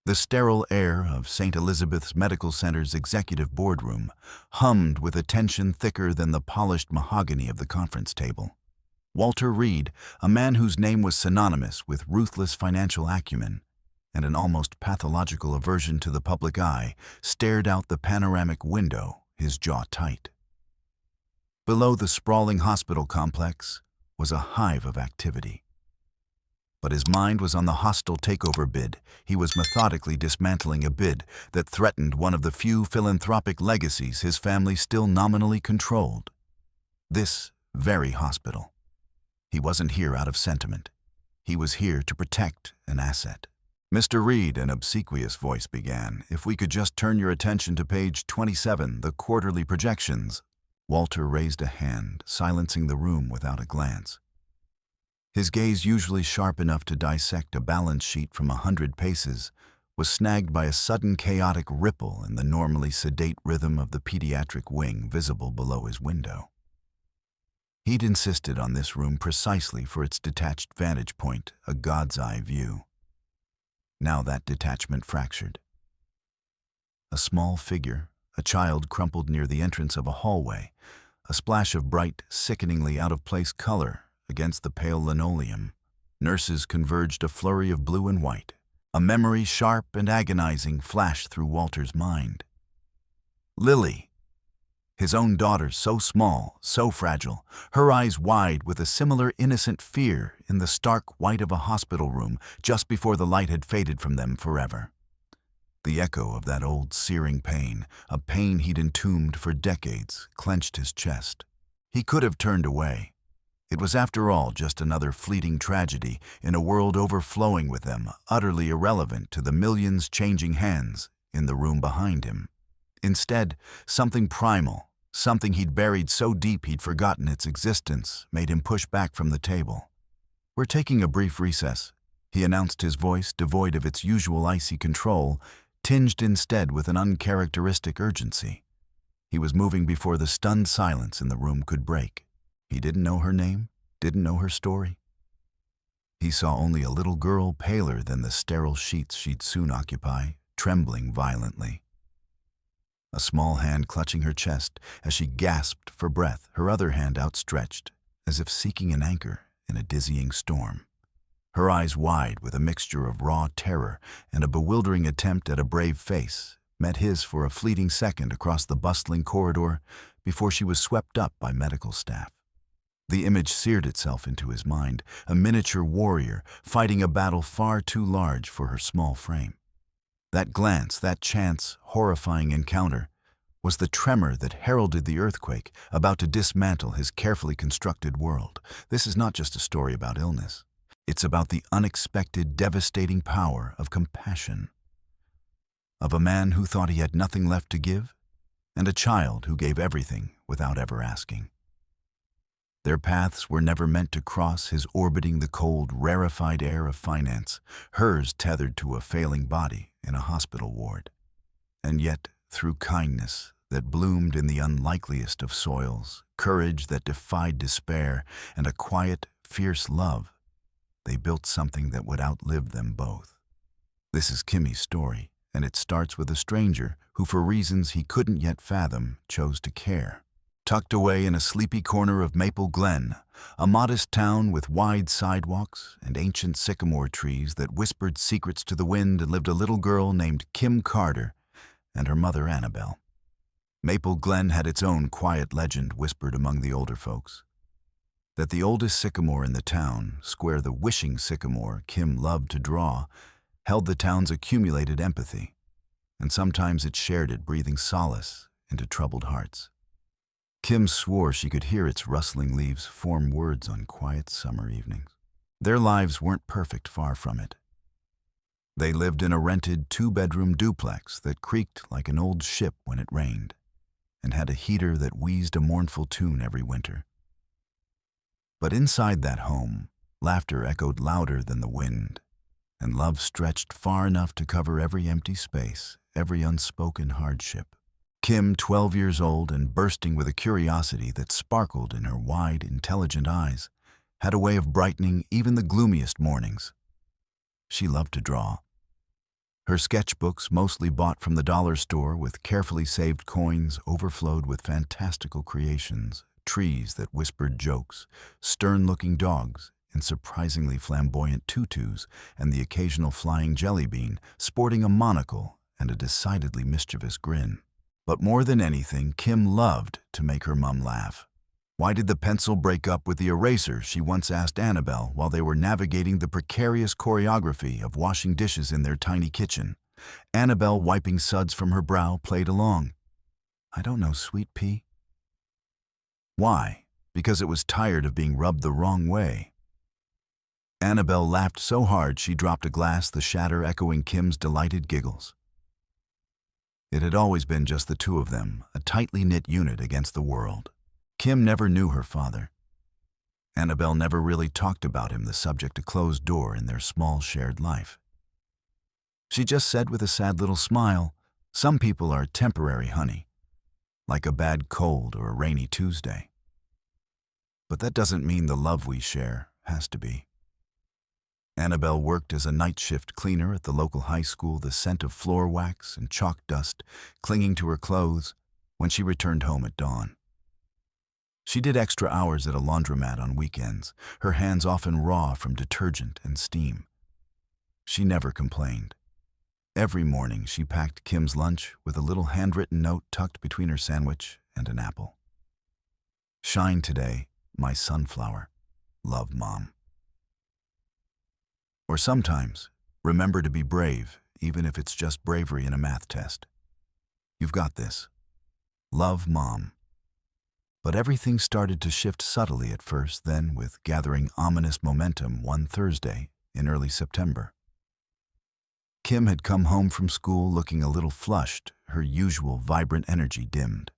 The sterile air of St. Elizabeth's Medical Center's executive boardroom hummed with a tension thicker than the polished mahogany of the conference table. Walter Reed, a man whose name was synonymous with ruthless financial acumen and an almost pathological aversion to the public eye, stared out the panoramic window, his jaw tight. Below the sprawling hospital complex was a hive of activity. But his mind was on the hostile takeover bid. He was methodically dismantling a bid that threatened one of the few philanthropic legacies his family still nominally controlled. This very hospital. He wasn't here out of sentiment. He was here to protect an asset. Mr. Reed, an obsequious voice began, if we could just turn your attention to page 27, the quarterly projections. Walter raised a hand, silencing the room without a glance. His gaze, usually sharp enough to dissect a balance sheet from 100 paces, was snagged by a sudden chaotic ripple in the normally sedate rhythm of the pediatric wing visible below his window. He'd insisted on this room precisely for its detached vantage point, a god's-eye view. Now that detachment fractured. A small figure, a child crumpled near the entrance of a hallway, a splash of bright, sickeningly out-of-place color against the pale linoleum. Nurses converged a flurry of blue and white. A memory sharp and agonizing flashed through Walter's mind. Lily. His own daughter, so small, so fragile, her eyes wide with a similar innocent fear in the stark white of a hospital room just before the light had faded from them forever. The echo of that old searing pain, a pain he'd entombed for decades, clenched his chest. He could have turned away. It was after all just another fleeting tragedy in a world overflowing with them, utterly irrelevant to the millions changing hands in the room behind him. Instead, something primal, something he'd buried so deep he'd forgotten its existence, made him push back from the table. "We're taking a brief recess," he announced, his voice devoid of its usual icy control, tinged instead with an uncharacteristic urgency. He was moving before the stunned silence in the room could break. He didn't know her name, didn't know her story. He saw only a little girl paler than the sterile sheets she'd soon occupy, trembling violently. A small hand clutching her chest as she gasped for breath, her other hand outstretched, as if seeking an anchor in a dizzying storm. Her eyes wide with a mixture of raw terror and a bewildering attempt at a brave face, met his for a fleeting second across the bustling corridor before she was swept up by medical staff. The image seared itself into his mind, a miniature warrior fighting a battle far too large for her small frame. That glance, that chance, horrifying encounter, was the tremor that heralded the earthquake about to dismantle his carefully constructed world. This is not just a story about illness. It's about the unexpected, devastating power of compassion. Of a man who thought he had nothing left to give, and a child who gave everything without ever asking. Their paths were never meant to cross, his orbiting the cold, rarefied air of finance, hers tethered to a failing body in a hospital ward. And yet, through kindness that bloomed in the unlikeliest of soils, courage that defied despair, and a quiet, fierce love, they built something that would outlive them both. This is Kimmy's story, and it starts with a stranger who, for reasons he couldn't yet fathom, chose to care. Tucked away in a sleepy corner of Maple Glen, a modest town with wide sidewalks and ancient sycamore trees that whispered secrets to the wind, lived a little girl named Kim Carter and her mother Annabelle. Maple Glen had its own quiet legend whispered among the older folks. That the oldest sycamore in the town, square the wishing sycamore Kim loved to draw, held the town's accumulated empathy, and sometimes it shared it, breathing solace into troubled hearts. Kim swore she could hear its rustling leaves form words on quiet summer evenings. Their lives weren't perfect, far from it. They lived in a rented two-bedroom duplex that creaked like an old ship when it rained, and had a heater that wheezed a mournful tune every winter. But inside that home, laughter echoed louder than the wind, and love stretched far enough to cover every empty space, every unspoken hardship. Kim, 12 years old and bursting with a curiosity that sparkled in her wide, intelligent eyes, had a way of brightening even the gloomiest mornings. She loved to draw. Her sketchbooks, mostly bought from the dollar store with carefully saved coins, overflowed with fantastical creations, trees that whispered jokes, stern-looking dogs in surprisingly flamboyant tutus, and the occasional flying jelly bean sporting a monocle and a decidedly mischievous grin. But more than anything, Kim loved to make her mum laugh. Why did the pencil break up with the eraser, she once asked Annabelle while they were navigating the precarious choreography of washing dishes in their tiny kitchen. Annabelle, wiping suds from her brow, played along. "I don't know, sweet pea." Why? Because it was tired of being rubbed the wrong way. Annabelle laughed so hard she dropped a glass, the shatter echoing Kim's delighted giggles. It had always been just the two of them, a tightly knit unit against the world. Kim never knew her father. Annabelle never really talked about him, the subject a closed door in their small shared life. She just said with a sad little smile, "Some people are temporary, honey, like a bad cold or a rainy Tuesday. But that doesn't mean the love we share has to be." Annabelle worked as a night shift cleaner at the local high school, the scent of floor wax and chalk dust clinging to her clothes when she returned home at dawn. She did extra hours at a laundromat on weekends, her hands often raw from detergent and steam. She never complained. Every morning she packed Kim's lunch with a little handwritten note tucked between her sandwich and an apple. "Shine today, my sunflower. Love, Mom." Or sometimes, "Remember to be brave, even if it's just bravery in a math test. You've got this. Love, Mom." But everything started to shift subtly at first, then with gathering ominous momentum one Thursday in early September. Kim had come home from school looking a little flushed, her usual vibrant energy dimmed.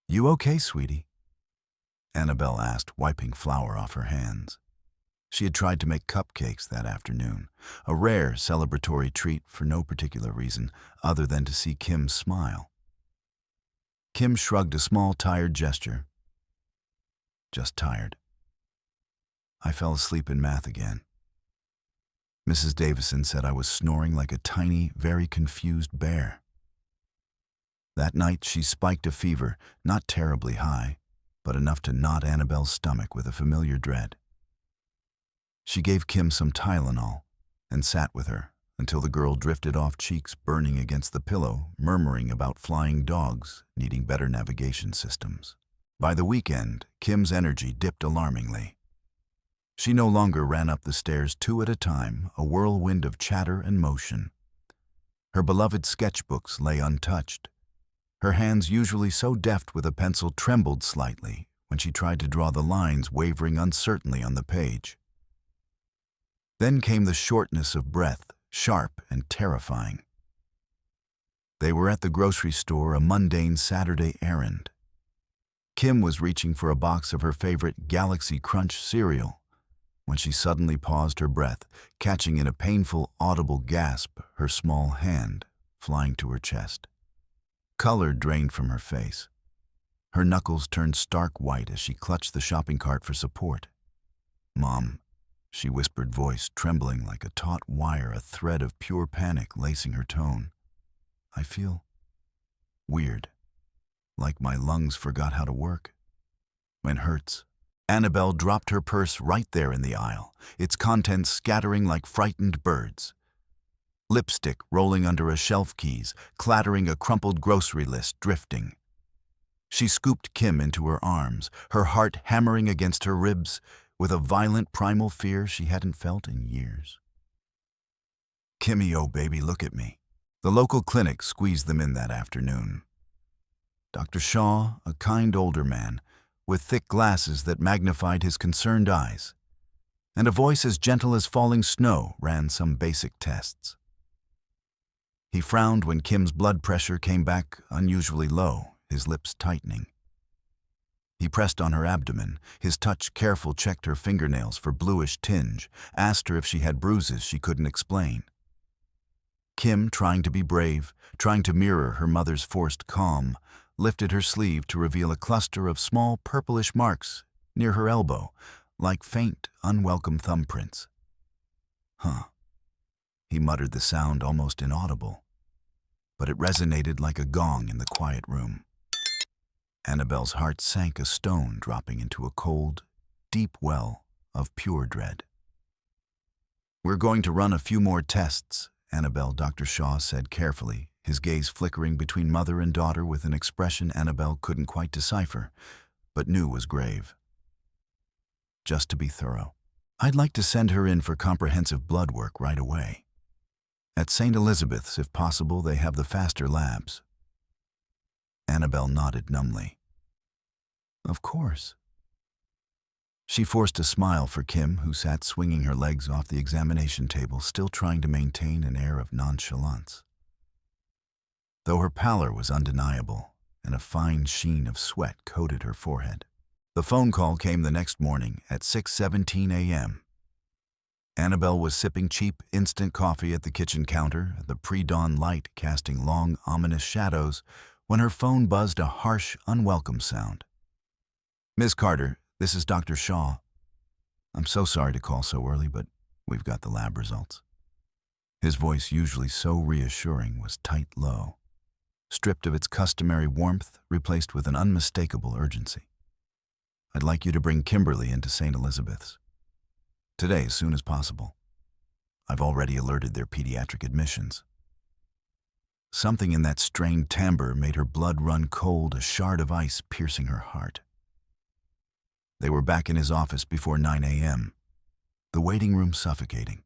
"You okay, sweetie?" Annabelle asked, wiping flour off her hands. She had tried to make cupcakes that afternoon, a rare celebratory treat for no particular reason other than to see Kim smile. Kim shrugged a small, tired gesture. "Just tired. I fell asleep in math again. Mrs. Davison said I was snoring like a tiny, very confused bear." That night she spiked a fever, not terribly high, but enough to knot Annabelle's stomach with a familiar dread. She gave Kim some Tylenol and sat with her until the girl drifted off, cheeks burning against the pillow, murmuring about flying dogs needing better navigation systems. By the weekend, Kim's energy dipped alarmingly. She no longer ran up the stairs two at a time, a whirlwind of chatter and motion. Her beloved sketchbooks lay untouched. Her hands, usually so deft with a pencil, trembled slightly when she tried to draw the lines, wavering uncertainly on the page. Then came the shortness of breath, sharp and terrifying. They were at the grocery store, a mundane Saturday errand. Kim was reaching for a box of her favorite Galaxy Crunch cereal when she suddenly paused, her breath catching in a painful, audible gasp, her small hand flying to her chest. Color drained from her face. Her knuckles turned stark white as she clutched the shopping cart for support. "Mom," she whispered, voice trembling like a taut wire, a thread of pure panic lacing her tone. "I feel weird, like my lungs forgot how to work. It hurts." Annabelle dropped her purse right there in the aisle, its contents scattering like frightened birds. Lipstick rolling under a shelf, keys clattering, a crumpled grocery list drifting. She scooped Kim into her arms, her heart hammering against her ribs with a violent primal fear she hadn't felt in years. "Kimmy, oh baby, look at me." The local clinic squeezed them in that afternoon. Dr. Shaw, a kind older man, with thick glasses that magnified his concerned eyes, and a voice as gentle as falling snow, ran some basic tests. He frowned when Kim's blood pressure came back unusually low, his lips tightening. He pressed on her abdomen, his touch careful, checked her fingernails for bluish tinge, asked her if she had bruises she couldn't explain. Kim, trying to be brave, trying to mirror her mother's forced calm, lifted her sleeve to reveal a cluster of small purplish marks near her elbow, like faint, unwelcome thumbprints. "Huh." He muttered the sound almost inaudible, but it resonated like a gong in the quiet room. Annabelle's heart sank a stone, dropping into a cold, deep well of pure dread. "We're going to run a few more tests," Annabelle, Dr. Shaw said carefully, his gaze flickering between mother and daughter with an expression Annabelle couldn't quite decipher, but knew was grave. "Just to be thorough. I'd like to send her in for comprehensive blood work right away. At St. Elizabeth's, if possible, they have the faster labs." Annabelle nodded numbly. "Of course." She forced a smile for Kim, who sat swinging her legs off the examination table, still trying to maintain an air of nonchalance. Though her pallor was undeniable, and a fine sheen of sweat coated her forehead. The phone call came the next morning at 6:17 a.m. Annabelle was sipping cheap, instant coffee at the kitchen counter, the pre-dawn light casting long, ominous shadows, when her phone buzzed a harsh, unwelcome sound. "Ms. Carter, this is Dr. Shaw. I'm so sorry to call so early, but we've got the lab results." His voice, usually so reassuring, was tight-low, stripped of its customary warmth, replaced with an unmistakable urgency. "I'd like you to bring Kimberly into St. Elizabeth's today as soon as possible. I've already alerted their pediatric admissions." Something in that strained timbre made her blood run cold, a shard of ice piercing her heart. They were back in his office before 9 a.m., the waiting room suffocating.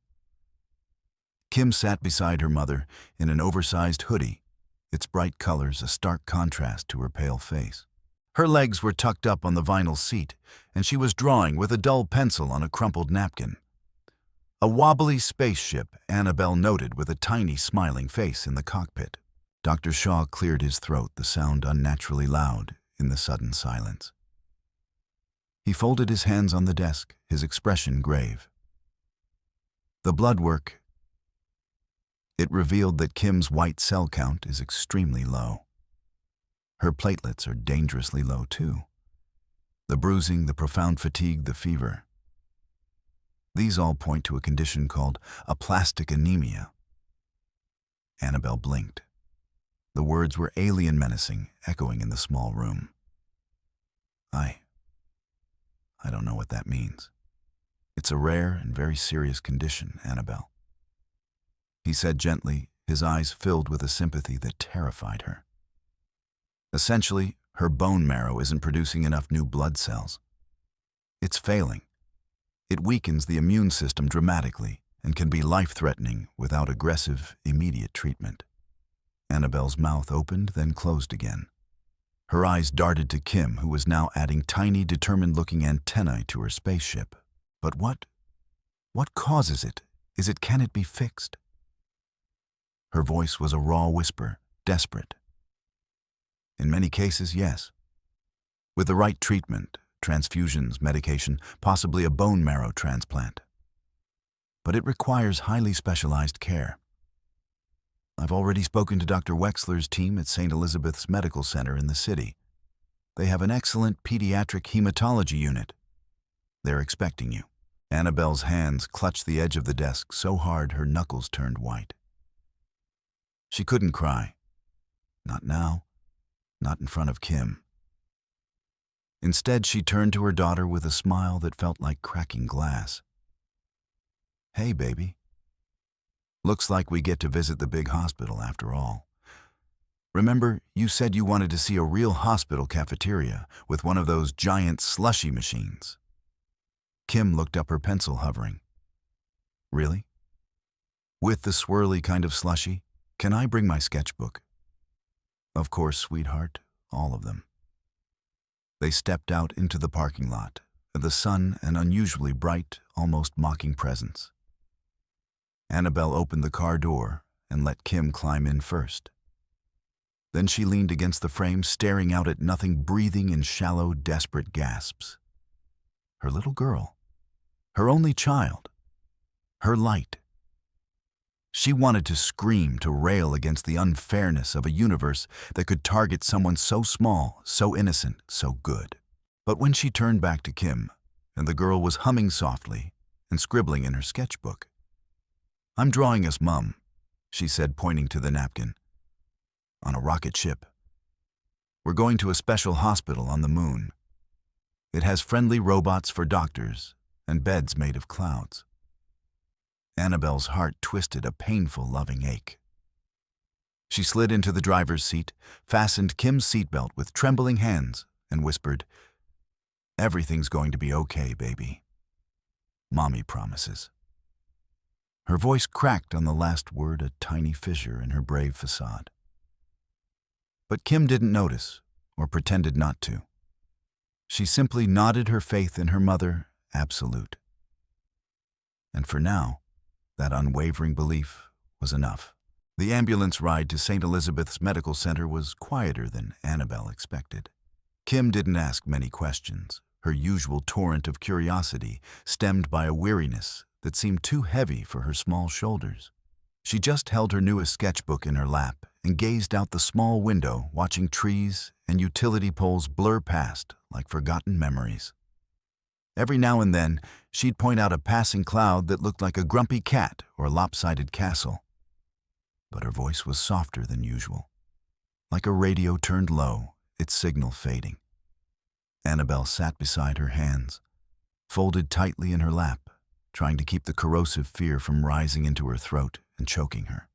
Kim sat beside her mother in an oversized hoodie, its bright colors a stark contrast to her pale face. Her legs were tucked up on the vinyl seat, and she was drawing with a dull pencil on a crumpled napkin. A wobbly spaceship, Annabelle noted with a tiny smiling face in the cockpit. Dr. Shaw cleared his throat, the sound unnaturally loud in the sudden silence. He folded his hands on the desk, his expression grave. "The blood work. It revealed that Kim's white cell count is extremely low. Her platelets are dangerously low, too. The bruising, the profound fatigue, the fever. These all point to a condition called aplastic anemia." Annabelle blinked. The words were alien menacing, echoing in the small room. I don't know what that means. "It's a rare and very serious condition, Annabelle," he said gently, his eyes filled with a sympathy that terrified her. "Essentially, her bone marrow isn't producing enough new blood cells. It's failing. It weakens the immune system dramatically and can be life-threatening without aggressive, immediate treatment." Annabelle's mouth opened, then closed again. Her eyes darted to Kim, who was now adding tiny, determined-looking antennae to her spaceship. "But what causes it? Can it be fixed?" Her voice was a raw whisper, desperate. "In many cases, yes. With the right treatment, transfusions, medication, possibly a bone marrow transplant. But it requires highly specialized care. I've already spoken to Dr. Wexler's team at St. Elizabeth's Medical Center in the city. They have an excellent pediatric hematology unit. They're expecting you." Annabelle's hands clutched the edge of the desk so hard her knuckles turned white. She couldn't cry. Not now. Not in front of Kim. Instead, she turned to her daughter with a smile that felt like cracking glass. "Hey, baby. Looks like we get to visit the big hospital after all. Remember, you said you wanted to see a real hospital cafeteria with one of those giant slushy machines." Kim looked up, her pencil hovering. "Really? With the swirly kind of slushy? Can I bring my sketchbook?" "Of course, sweetheart, all of them." They stepped out into the parking lot, the sun an unusually bright, almost mocking presence. Annabelle opened the car door and let Kim climb in first. Then she leaned against the frame, staring out at nothing, breathing in shallow, desperate gasps. Her little girl. Her only child. Her light. She wanted to scream, to rail against the unfairness of a universe that could target someone so small, so innocent, so good. But when she turned back to Kim, and the girl was humming softly and scribbling in her sketchbook, "I'm drawing us, Mum," she said, pointing to the napkin. "On a rocket ship. We're going to a special hospital on the moon. It has friendly robots for doctors and beds made of clouds." Annabelle's heart twisted a painful, loving ache. She slid into the driver's seat, fastened Kim's seatbelt with trembling hands, and whispered, "Everything's going to be okay, baby. Mommy promises." Her voice cracked on the last word, a tiny fissure in her brave facade. But Kim didn't notice, or pretended not to. She simply nodded her faith in her mother, absolute. And for now, that unwavering belief was enough. The ambulance ride to St. Elizabeth's Medical Center was quieter than Annabelle expected. Kim didn't ask many questions, her usual torrent of curiosity stemmed by a weariness that seemed too heavy for her small shoulders. She just held her newest sketchbook in her lap and gazed out the small window, watching trees and utility poles blur past like forgotten memories. Every now and then, she'd point out a passing cloud that looked like a grumpy cat or a lopsided castle. But her voice was softer than usual. Like a radio turned low, its signal fading. Annabelle sat beside her, hands folded tightly in her lap, trying to keep the corrosive fear from rising into her throat and choking her.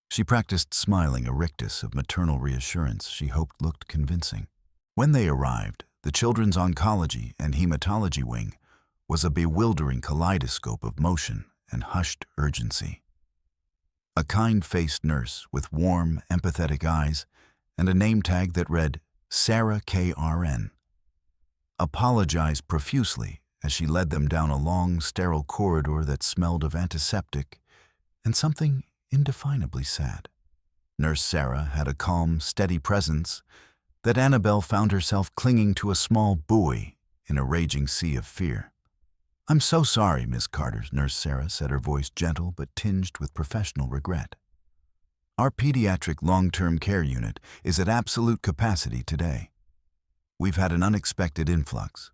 She practiced smiling a rictus of maternal reassurance she hoped looked convincing. When they arrived, the children's oncology and hematology wing was a bewildering kaleidoscope of motion and hushed urgency. A kind-faced nurse with warm, empathetic eyes and a name tag that read Sarah KRN apologized profusely as she led them down a long, sterile corridor that smelled of antiseptic and something indefinably sad. Nurse Sarah had a calm, steady presence that Annabelle found herself clinging to a small buoy in a raging sea of fear. "I'm so sorry, Miss Carter," Nurse Sarah said, her voice gentle but tinged with professional regret. "Our pediatric long-term care unit is at absolute capacity today. We've had an unexpected influx.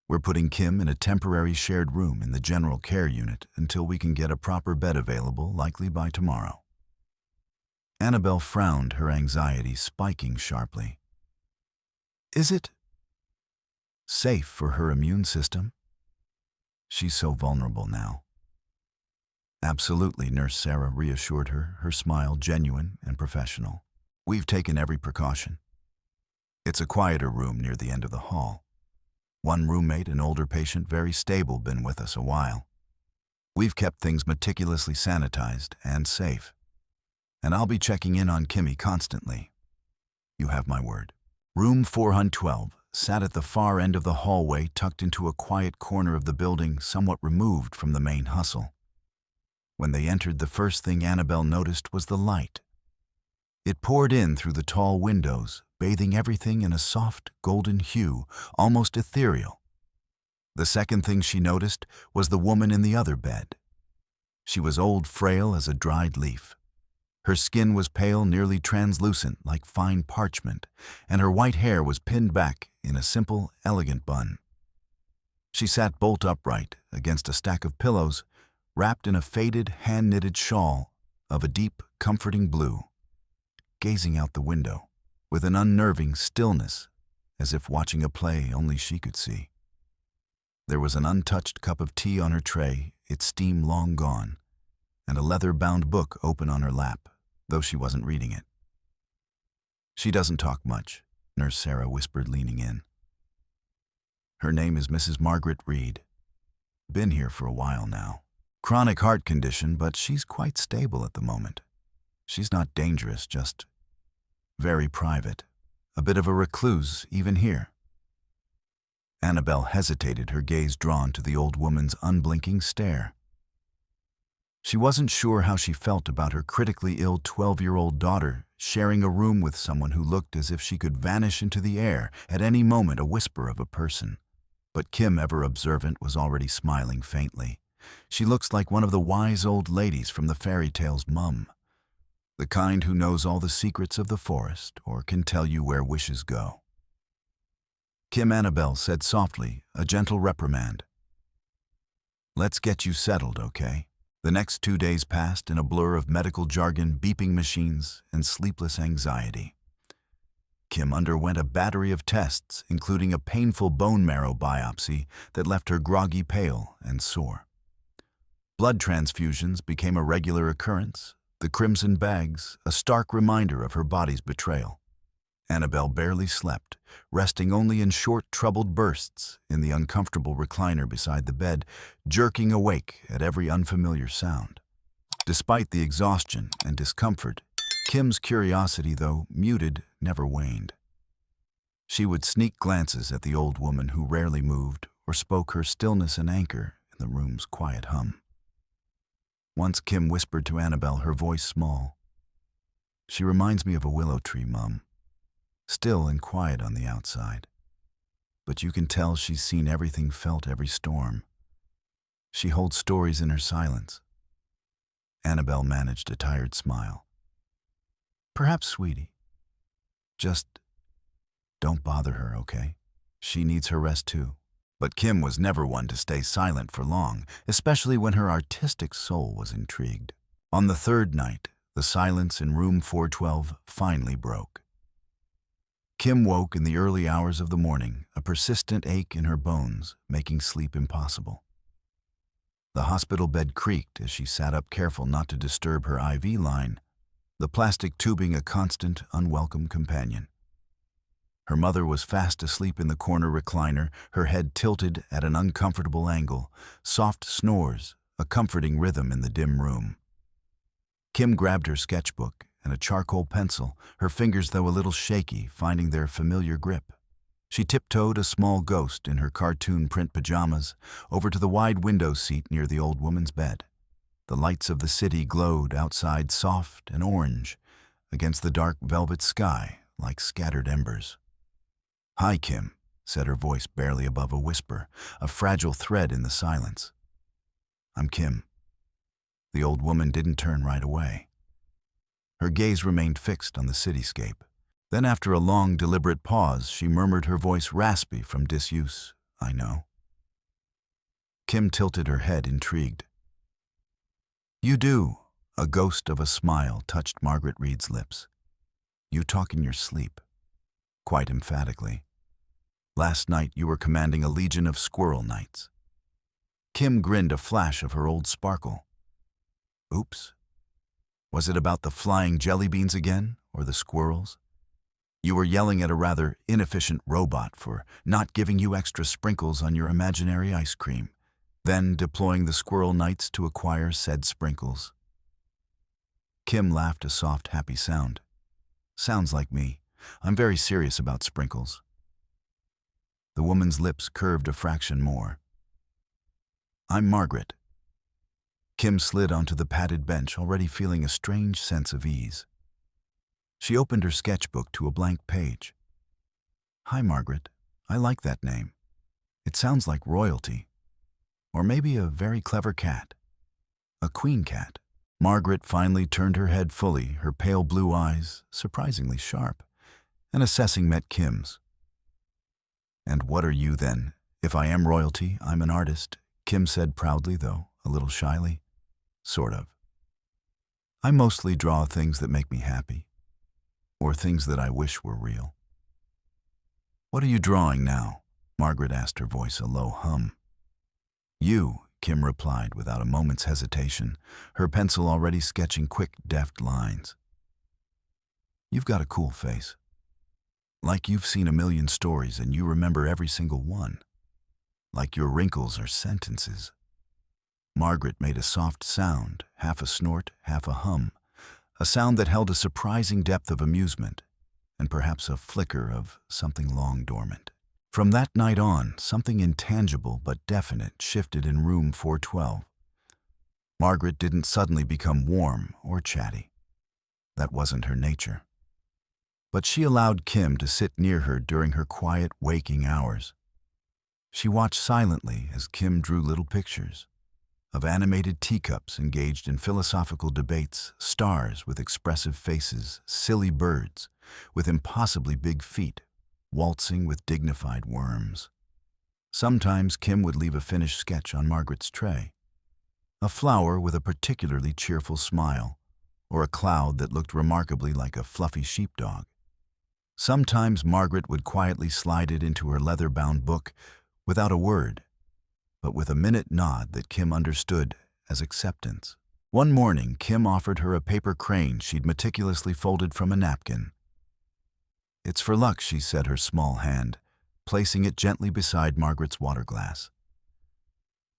We're putting Kim in a temporary shared room in the general care unit until we can get a proper bed available, likely by tomorrow." Annabelle frowned, her anxiety spiking sharply. "Is it safe for her immune system? She's so vulnerable now." "Absolutely," Nurse Sarah reassured her, her smile genuine and professional. "We've taken every precaution. It's a quieter room near the end of the hall. One roommate, an older patient, very stable, been with us a while. We've kept things meticulously sanitized and safe. And I'll be checking in on Kimmy constantly. You have my word." Room 412 sat at the far end of the hallway, tucked into a quiet corner of the building, somewhat removed from the main hustle. When they entered, the first thing Annabelle noticed was the light. It poured in through the tall windows, bathing everything in a soft, golden hue, almost ethereal. The second thing she noticed was the woman in the other bed. She was old, frail as a dried leaf. Her skin was pale, nearly translucent, like fine parchment, and her white hair was pinned back in a simple, elegant bun. She sat bolt upright against a stack of pillows, wrapped in a faded, hand-knitted shawl of a deep, comforting blue, gazing out the window with an unnerving stillness, as if watching a play only she could see. There was an untouched cup of tea on her tray, its steam long gone, and a leather-bound book open on her lap, though she wasn't reading it. "She doesn't talk much," Nurse Sarah whispered, leaning in. "Her name is Mrs. Margaret Reed. Been here for a while now. Chronic heart condition, but she's quite stable at the moment. She's not dangerous, just very private. A bit of a recluse, even here." Annabelle hesitated, her gaze drawn to the old woman's unblinking stare. She wasn't sure how she felt about her critically ill 12-year-old daughter sharing a room with someone who looked as if she could vanish into the air at any moment, a whisper of a person. But Kim, ever observant, was already smiling faintly. "She looks like one of the wise old ladies from the fairy tales, Mum. The kind who knows all the secrets of the forest or can tell you where wishes go." Kim, Annabelle said softly, a gentle reprimand. "Let's get you settled, okay?" The next 2 days passed in a blur of medical jargon, beeping machines, and sleepless anxiety. Kim underwent a battery of tests, including a painful bone marrow biopsy that left her groggy, pale, and sore. Blood transfusions became a regular occurrence, the crimson bags a stark reminder of her body's betrayal. Annabelle barely slept, resting only in short, troubled bursts in the uncomfortable recliner beside the bed, jerking awake at every unfamiliar sound. Despite the exhaustion and discomfort, Kim's curiosity, though muted, never waned. She would sneak glances at the old woman who rarely moved or spoke, her stillness an anchor in the room's quiet hum. Once Kim whispered to Annabelle, her voice small, "She reminds me of a willow tree, Mum. Still and quiet on the outside. But you can tell she's seen everything, felt every storm. She holds stories in her silence." Annabelle managed a tired smile. "Perhaps, sweetie. Just don't bother her, okay? She needs her rest too." But Kim was never one to stay silent for long, especially when her artistic soul was intrigued. On the third night, the silence in room 412 finally broke. Kim woke in the early hours of the morning, a persistent ache in her bones, making sleep impossible. The hospital bed creaked as she sat up, careful not to disturb her IV line, the plastic tubing a constant, unwelcome companion. Her mother was fast asleep in the corner recliner, her head tilted at an uncomfortable angle, soft snores, a comforting rhythm in the dim room. Kim grabbed her sketchbook and a charcoal pencil, her fingers though a little shaky, finding their familiar grip. She tiptoed, a small ghost in her cartoon print pajamas, over to the wide window seat near the old woman's bed. The lights of the city glowed outside, soft and orange, against the dark velvet sky like scattered embers. "Hi, Kim," said her voice barely above a whisper, a fragile thread in the silence. "I'm Kim." The old woman didn't turn right away. Her gaze remained fixed on the cityscape. Then, after a long, deliberate pause, she murmured, her voice raspy from disuse, "I know." Kim tilted her head, intrigued. "You do." A ghost of a smile touched Margaret Reed's lips. "You talk in your sleep." Quite emphatically. "Last night you were commanding a legion of squirrel knights." Kim grinned, a flash of her old sparkle. "Oops. Was it about the flying jelly beans again, or the squirrels? You were yelling at a rather inefficient robot for not giving you extra sprinkles on your imaginary ice cream, then deploying the squirrel knights to acquire said sprinkles." Kim laughed, a soft, happy sound. "Sounds like me. I'm very serious about sprinkles." The woman's lips curved a fraction more. "I'm Margaret." Kim slid onto the padded bench, already feeling a strange sense of ease. She opened her sketchbook to a blank page. "Hi, Margaret. I like that name. It sounds like royalty. Or maybe a very clever cat. A queen cat." Margaret finally turned her head fully, her pale blue eyes, surprisingly sharp, and assessing met Kim's. "And what are you, then? If I am royalty, I'm an artist," Kim said proudly, though a little shyly. "Sort of. I mostly draw things that make me happy, or things that I wish were real." "What are you drawing now?" Margaret asked, her voice a low hum. "You," Kim replied without a moment's hesitation, her pencil already sketching quick, deft lines. "You've got a cool face. Like you've seen a million stories and you remember every single one. Like your wrinkles are sentences." Margaret made a soft sound, half a snort, half a hum, a sound that held a surprising depth of amusement, and perhaps a flicker of something long dormant. From that night on, something intangible but definite shifted in room 412. Margaret didn't suddenly become warm or chatty. That wasn't her nature. But she allowed Kim to sit near her during her quiet waking hours. She watched silently as Kim drew little pictures of animated teacups engaged in philosophical debates, stars with expressive faces, silly birds with impossibly big feet, waltzing with dignified worms. Sometimes Kim would leave a finished sketch on Margaret's tray, a flower with a particularly cheerful smile, or a cloud that looked remarkably like a fluffy sheepdog. Sometimes Margaret would quietly slide it into her leather-bound book without a word, but with a minute nod that Kim understood as acceptance. One morning, Kim offered her a paper crane she'd meticulously folded from a napkin. "It's for luck," she said, her small hand, placing it gently beside Margaret's water glass.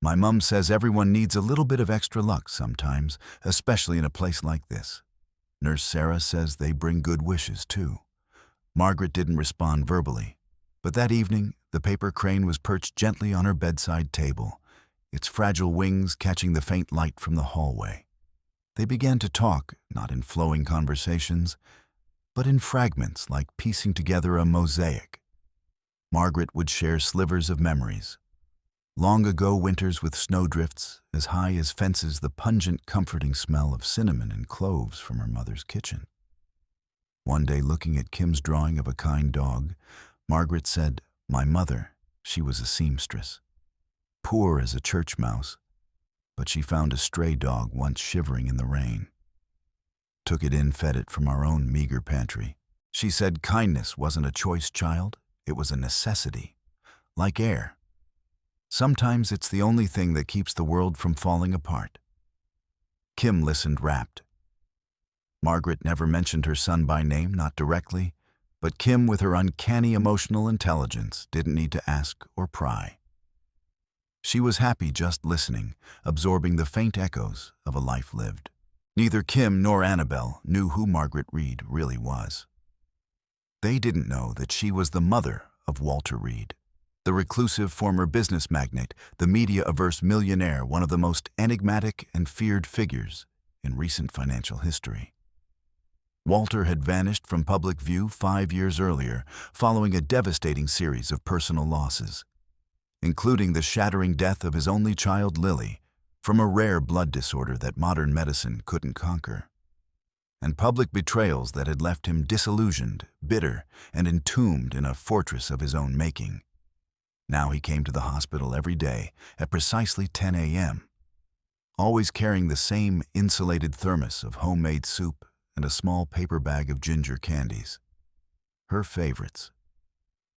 "My mum says everyone needs a little bit of extra luck sometimes, especially in a place like this. Nurse Sarah says they bring good wishes, too." Margaret didn't respond verbally, but that evening, the paper crane was perched gently on her bedside table, its fragile wings catching the faint light from the hallway. They began to talk, not in flowing conversations, but in fragments like piecing together a mosaic. Margaret would share slivers of memories. Long ago winters with snowdrifts as high as fences, the pungent, comforting smell of cinnamon and cloves from her mother's kitchen. One day, looking at Kim's drawing of a kind dog, Margaret said, "My mother, she was a seamstress. Poor as a church mouse, but she found a stray dog once shivering in the rain. Took it in, fed it from our own meager pantry. She said kindness wasn't a choice, child, it was a necessity, like air. Sometimes it's the only thing that keeps the world from falling apart." Kim listened rapt. Margaret never mentioned her son by name, not directly, but Kim, with her uncanny emotional intelligence, didn't need to ask or pry. She was happy just listening, absorbing the faint echoes of a life lived. Neither Kim nor Annabelle knew who Margaret Reed really was. They didn't know that she was the mother of Walter Reed, the reclusive former business magnate, the media-averse millionaire, one of the most enigmatic and feared figures in recent financial history. Walter had vanished from public view 5 years earlier, following a devastating series of personal losses, including the shattering death of his only child, Lily, from a rare blood disorder that modern medicine couldn't conquer, and public betrayals that had left him disillusioned, bitter, and entombed in a fortress of his own making. Now he came to the hospital every day at precisely 10 a.m., always carrying the same insulated thermos of homemade soup and a small paper bag of ginger candies, her favorites.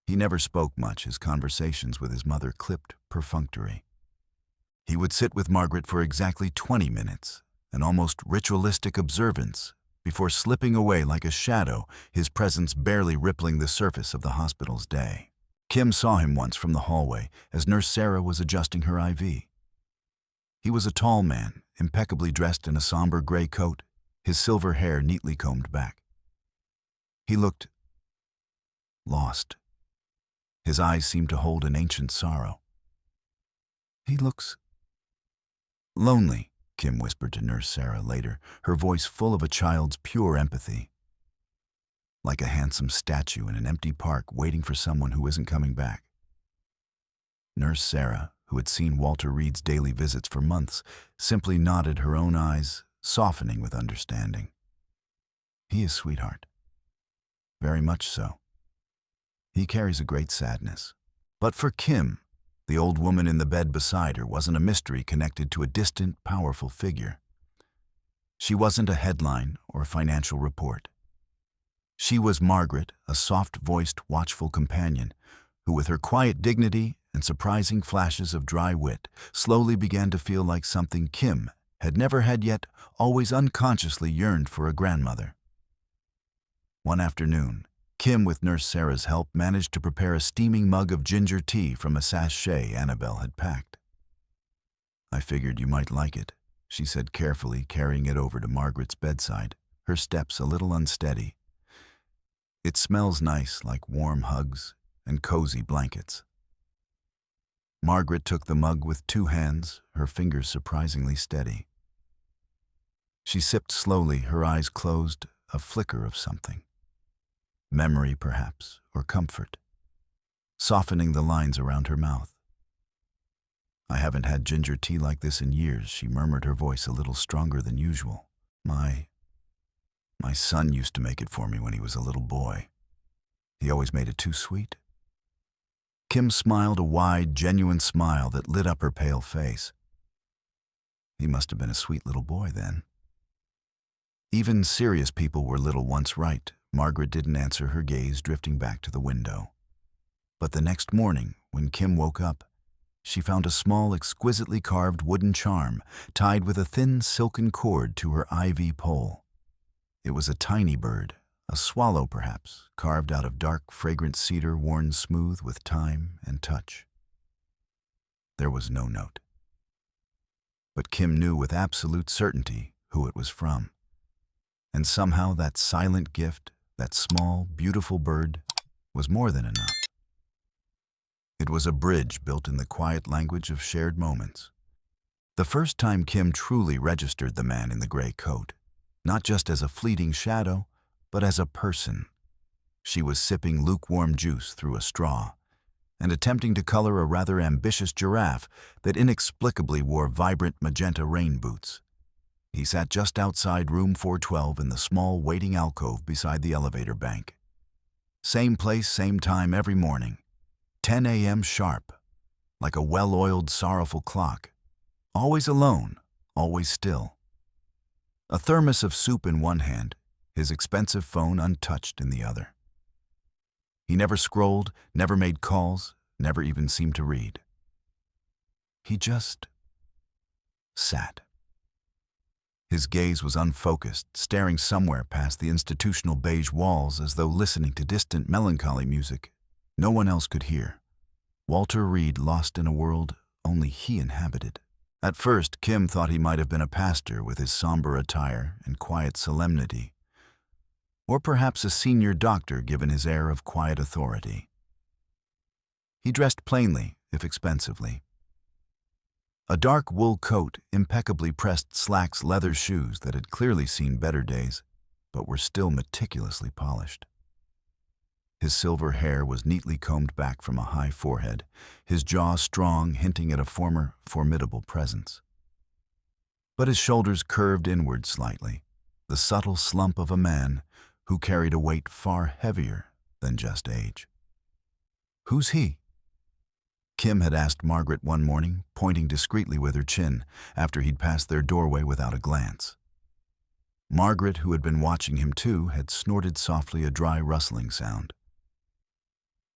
He never spoke much, his conversations with his mother clipped perfunctory. He would sit with Margaret for exactly 20 minutes, an almost ritualistic observance, before slipping away like a shadow, his presence barely rippling the surface of the hospital's day. Kim saw him once from the hallway as Nurse Sarah was adjusting her IV. He was a tall man, impeccably dressed in a somber gray coat, his silver hair neatly combed back. He looked lost. His eyes seemed to hold an ancient sorrow. "He looks lonely," Kim whispered to Nurse Sarah later, her voice full of a child's pure empathy. "Like a handsome statue in an empty park waiting for someone who isn't coming back." Nurse Sarah, who had seen Walter Reed's daily visits for months, simply nodded, her own eyes softening with understanding. "He is, sweetheart. Very much so. He carries a great sadness." But for Kim, the old woman in the bed beside her wasn't a mystery connected to a distant, powerful figure. She wasn't a headline or a financial report. She was Margaret, a soft-voiced, watchful companion, who, with her quiet dignity and surprising flashes of dry wit, slowly began to feel like something Kim had never had yet always unconsciously yearned for: a grandmother. One afternoon, Kim, with Nurse Sarah's help, managed to prepare a steaming mug of ginger tea from a sachet Annabelle had packed. "I figured you might like it," she said carefully, carrying it over to Margaret's bedside, her steps a little unsteady. "It smells nice, like warm hugs and cozy blankets." Margaret took the mug with 2 hands, her fingers surprisingly steady. She sipped slowly, her eyes closed, a flicker of something. Memory, perhaps, or comfort, softening the lines around her mouth. "I haven't had ginger tea like this in years," she murmured, her voice a little stronger than usual. My son used to make it for me when he was a little boy. He always made it too sweet." Kim smiled, a wide, genuine smile that lit up her pale face. He must have been a sweet little boy then. Even serious people were little once, right? Margaret didn't answer, her gaze drifting back to the window. But the next morning, when Kim woke up, she found a small, exquisitely carved wooden charm tied with a thin silken cord to her ivy pole. It was a tiny bird, a swallow perhaps, carved out of dark, fragrant cedar worn smooth with time and touch. There was no note. But Kim knew with absolute certainty who it was from. And somehow that silent gift, that small, beautiful bird, was more than enough. It was a bridge built in the quiet language of shared moments. The first time Kim truly registered the man in the gray coat, not just as a fleeting shadow, but as a person. She was sipping lukewarm juice through a straw and attempting to color a rather ambitious giraffe that inexplicably wore vibrant magenta rain boots. He sat just outside room 412 in the small waiting alcove beside the elevator bank. Same place, same time every morning. 10 a.m. sharp, like a well-oiled, sorrowful clock. Always alone, always still. A thermos of soup in one hand, his expensive phone untouched in the other. He never scrolled, never made calls, never even seemed to read. He just sat. His gaze was unfocused, staring somewhere past the institutional beige walls as though listening to distant melancholy music no one else could hear. Walter Reed lost in a world only he inhabited. At first, Kim thought he might have been a pastor with his somber attire and quiet solemnity, or perhaps a senior doctor given his air of quiet authority. He dressed plainly, if expensively. A dark wool coat, impeccably pressed slacks, leather shoes that had clearly seen better days, but were still meticulously polished. His silver hair was neatly combed back from a high forehead, his jaw strong, hinting at a former formidable presence. But his shoulders curved inward slightly, the subtle slump of a man who carried a weight far heavier than just age. "Who's he?" Kim had asked Margaret one morning, pointing discreetly with her chin after he'd passed their doorway without a glance. Margaret, who had been watching him too, had snorted softly, a dry rustling sound.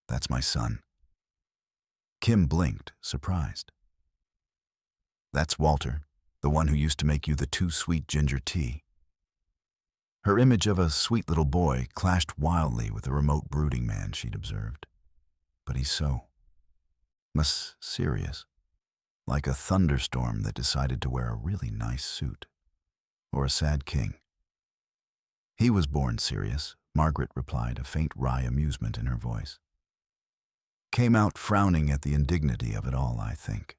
"That's my son." Kim blinked, surprised. "That's Walter, the one who used to make you the too sweet ginger tea." Her image of a sweet little boy clashed wildly with the remote brooding man she'd observed. But he's so serious, like a thunderstorm that decided to wear a really nice suit, or a sad king. "He was born serious," Margaret replied, a faint wry amusement in her voice. "Came out frowning at the indignity of it all, I think.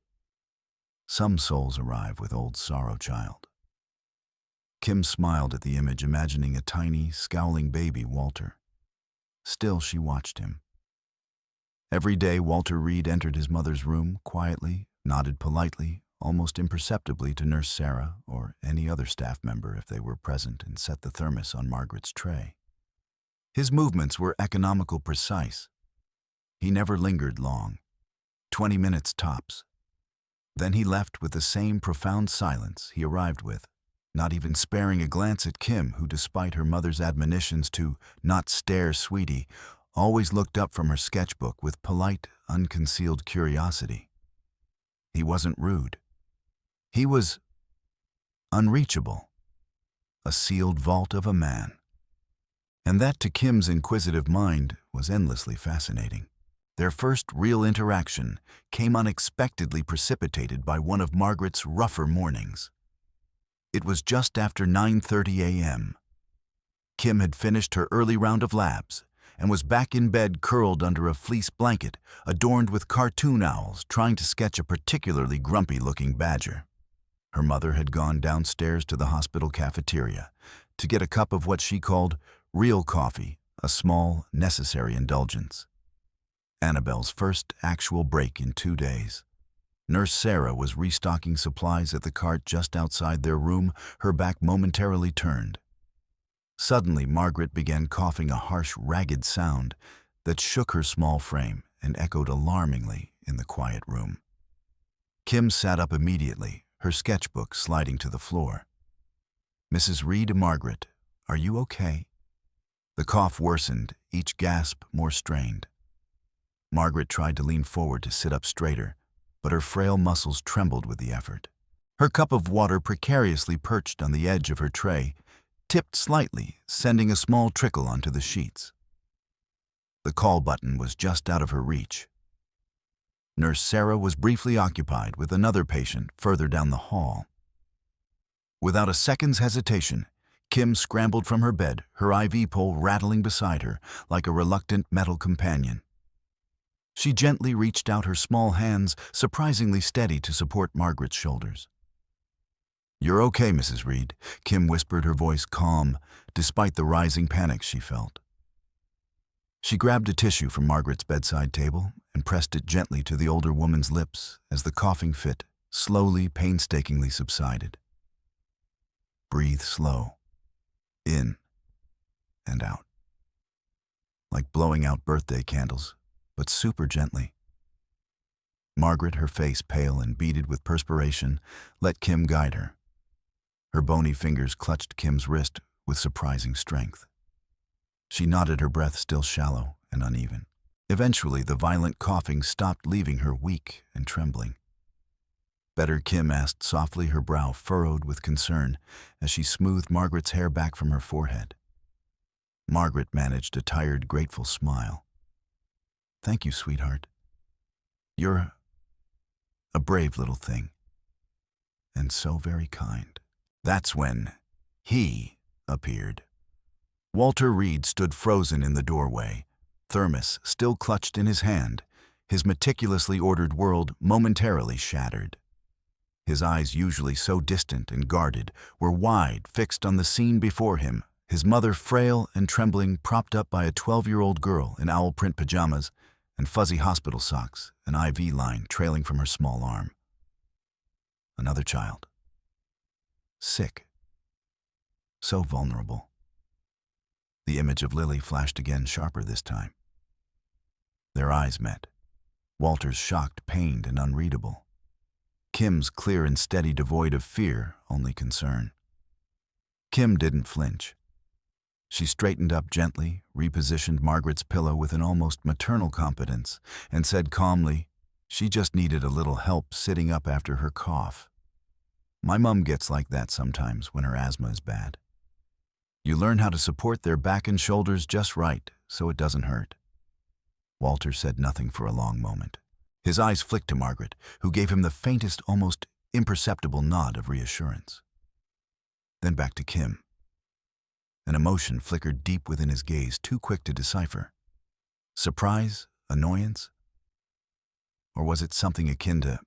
Some souls arrive with old sorrow child." Kim smiled at the image, imagining a tiny, scowling baby Walter. Still, she watched him. Every day, Walter Reed entered his mother's room quietly, nodded politely, almost imperceptibly to Nurse Sarah or any other staff member if they were present, and set the thermos on Margaret's tray. His movements were economical, precise. He never lingered long, 20 minutes tops. Then he left with the same profound silence he arrived with, not even sparing a glance at Kim, who, despite her mother's admonitions to not stare, sweetie, always looked up from her sketchbook with polite, unconcealed curiosity. He wasn't rude. He was unreachable, a sealed vault of a man. And that, to Kim's inquisitive mind, was endlessly fascinating. Their first real interaction came unexpectedly, precipitated by one of Margaret's rougher mornings. It was just after 9:30 a.m. Kim had finished her early round of labs and was back in bed, curled under a fleece blanket adorned with cartoon owls, trying to sketch a particularly grumpy-looking badger. Her mother had gone downstairs to the hospital cafeteria to get a cup of what she called real coffee, a small, necessary indulgence. Annabelle's first actual break in 2 days. Nurse Sarah was restocking supplies at the cart just outside their room, her back momentarily turned. Suddenly, Margaret began coughing, a harsh, ragged sound that shook her small frame and echoed alarmingly in the quiet room. Kim sat up immediately, her sketchbook sliding to the floor. "Mrs. Reed, Margaret, are you okay?" The cough worsened, each gasp more strained. Margaret tried to lean forward to sit up straighter, but her frail muscles trembled with the effort. Her cup of water, precariously perched on the edge of her tray, tipped slightly, sending a small trickle onto the sheets. The call button was just out of her reach. Nurse Sarah was briefly occupied with another patient further down the hall. Without a second's hesitation, Kim scrambled from her bed, her IV pole rattling beside her like a reluctant metal companion. She gently reached out her small hands, surprisingly steady to support Margaret's shoulders. "You're okay, Mrs. Reed," Kim whispered, her voice calm, despite the rising panic she felt. She grabbed a tissue from Margaret's bedside table and pressed it gently to the older woman's lips as the coughing fit slowly, painstakingly subsided. "Breathe slow. In and out. Like blowing out birthday candles, but super gently." Margaret, her face pale and beaded with perspiration, let Kim guide her. Her bony fingers clutched Kim's wrist with surprising strength. She nodded, her breath still shallow and uneven. Eventually, the violent coughing stopped, leaving her weak and trembling. "Better?" Kim asked softly, her brow furrowed with concern as she smoothed Margaret's hair back from her forehead. Margaret managed a tired, grateful smile. "Thank you, sweetheart. You're a brave little thing. And so very kind." That's when he appeared. Walter Reed stood frozen in the doorway, thermos still clutched in his hand, his meticulously ordered world momentarily shattered. His eyes, usually so distant and guarded, were wide, fixed on the scene before him, his mother frail and trembling, propped up by a 12-year-old girl in owl-print pajamas and fuzzy hospital socks, an IV line trailing from her small arm. Another child. Sick. So vulnerable. The image of Lily flashed again, sharper this time. Their eyes met. Walter's shocked, pained, and unreadable. Kim's clear and steady, devoid of fear, only concern. Kim didn't flinch. She straightened up gently, repositioned Margaret's pillow with an almost maternal competence, and said calmly, she just needed a little help sitting up after her cough. My mom gets like that sometimes when her asthma is bad. You learn how to support their back and shoulders just right so it doesn't hurt. Walter said nothing for a long moment. His eyes flicked to Margaret, who gave him the faintest, almost imperceptible nod of reassurance. Then back to Kim. An emotion flickered deep within his gaze, too quick to decipher. Surprise? Annoyance? Or was it something akin to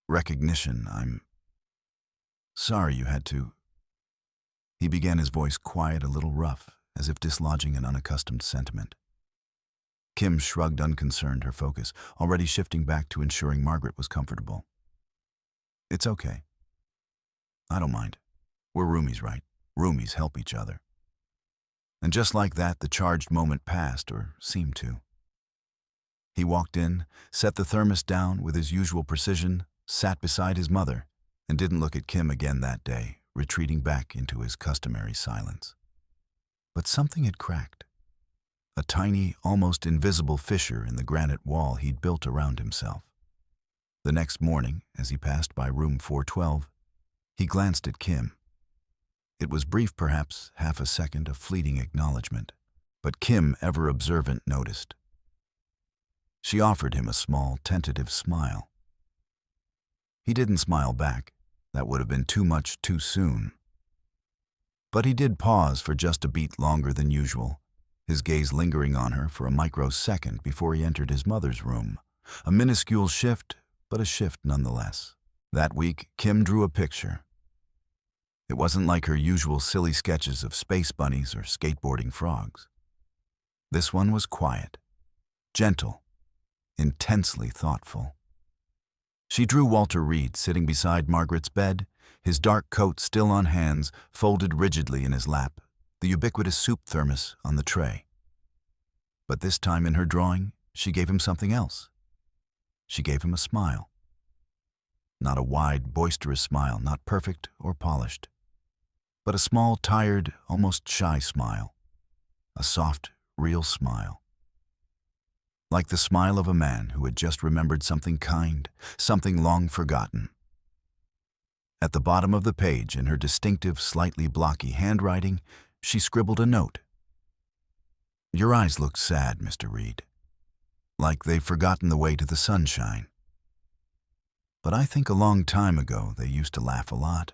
recognition? "I'm sorry you had to..." He began, his voice quiet, a little rough, as if dislodging an unaccustomed sentiment. Kim shrugged, unconcerned, her focus already shifting back to ensuring Margaret was comfortable. "It's okay. I don't mind. We're roomies, right? Roomies help each other." And just like that, the charged moment passed, or seemed to. He walked in, set the thermos down with his usual precision, sat beside his mother, and didn't look at Kim again that day, retreating back into his customary silence. But something had cracked. A tiny, almost invisible fissure in the granite wall he'd built around himself. The next morning, as he passed by room 412, he glanced at Kim. It was brief, perhaps half a second of fleeting acknowledgement, but Kim, ever observant, noticed. She offered him a small, tentative smile. He didn't smile back. That would have been too much too soon. But he did pause for just a beat longer than usual, his gaze lingering on her for a microsecond before he entered his mother's room. A minuscule shift, but a shift nonetheless. That week, Kim drew a picture. It wasn't like her usual silly sketches of space bunnies or skateboarding frogs. This one was quiet, gentle, intensely thoughtful. She drew Walter Reed sitting beside Margaret's bed, his dark coat still on hands, folded rigidly in his lap, the ubiquitous soup thermos on the tray. But this time in her drawing, she gave him something else. She gave him a smile. Not a wide, boisterous smile, not perfect or polished, but a small, tired, almost shy smile. A soft, real smile. Like the smile of a man who had just remembered something kind, something long forgotten. At the bottom of the page, in her distinctive, slightly blocky handwriting, she scribbled a note. "Your eyes look sad, Mr. Reed. Like they've forgotten the way to the sunshine. But I think a long time ago they used to laugh a lot.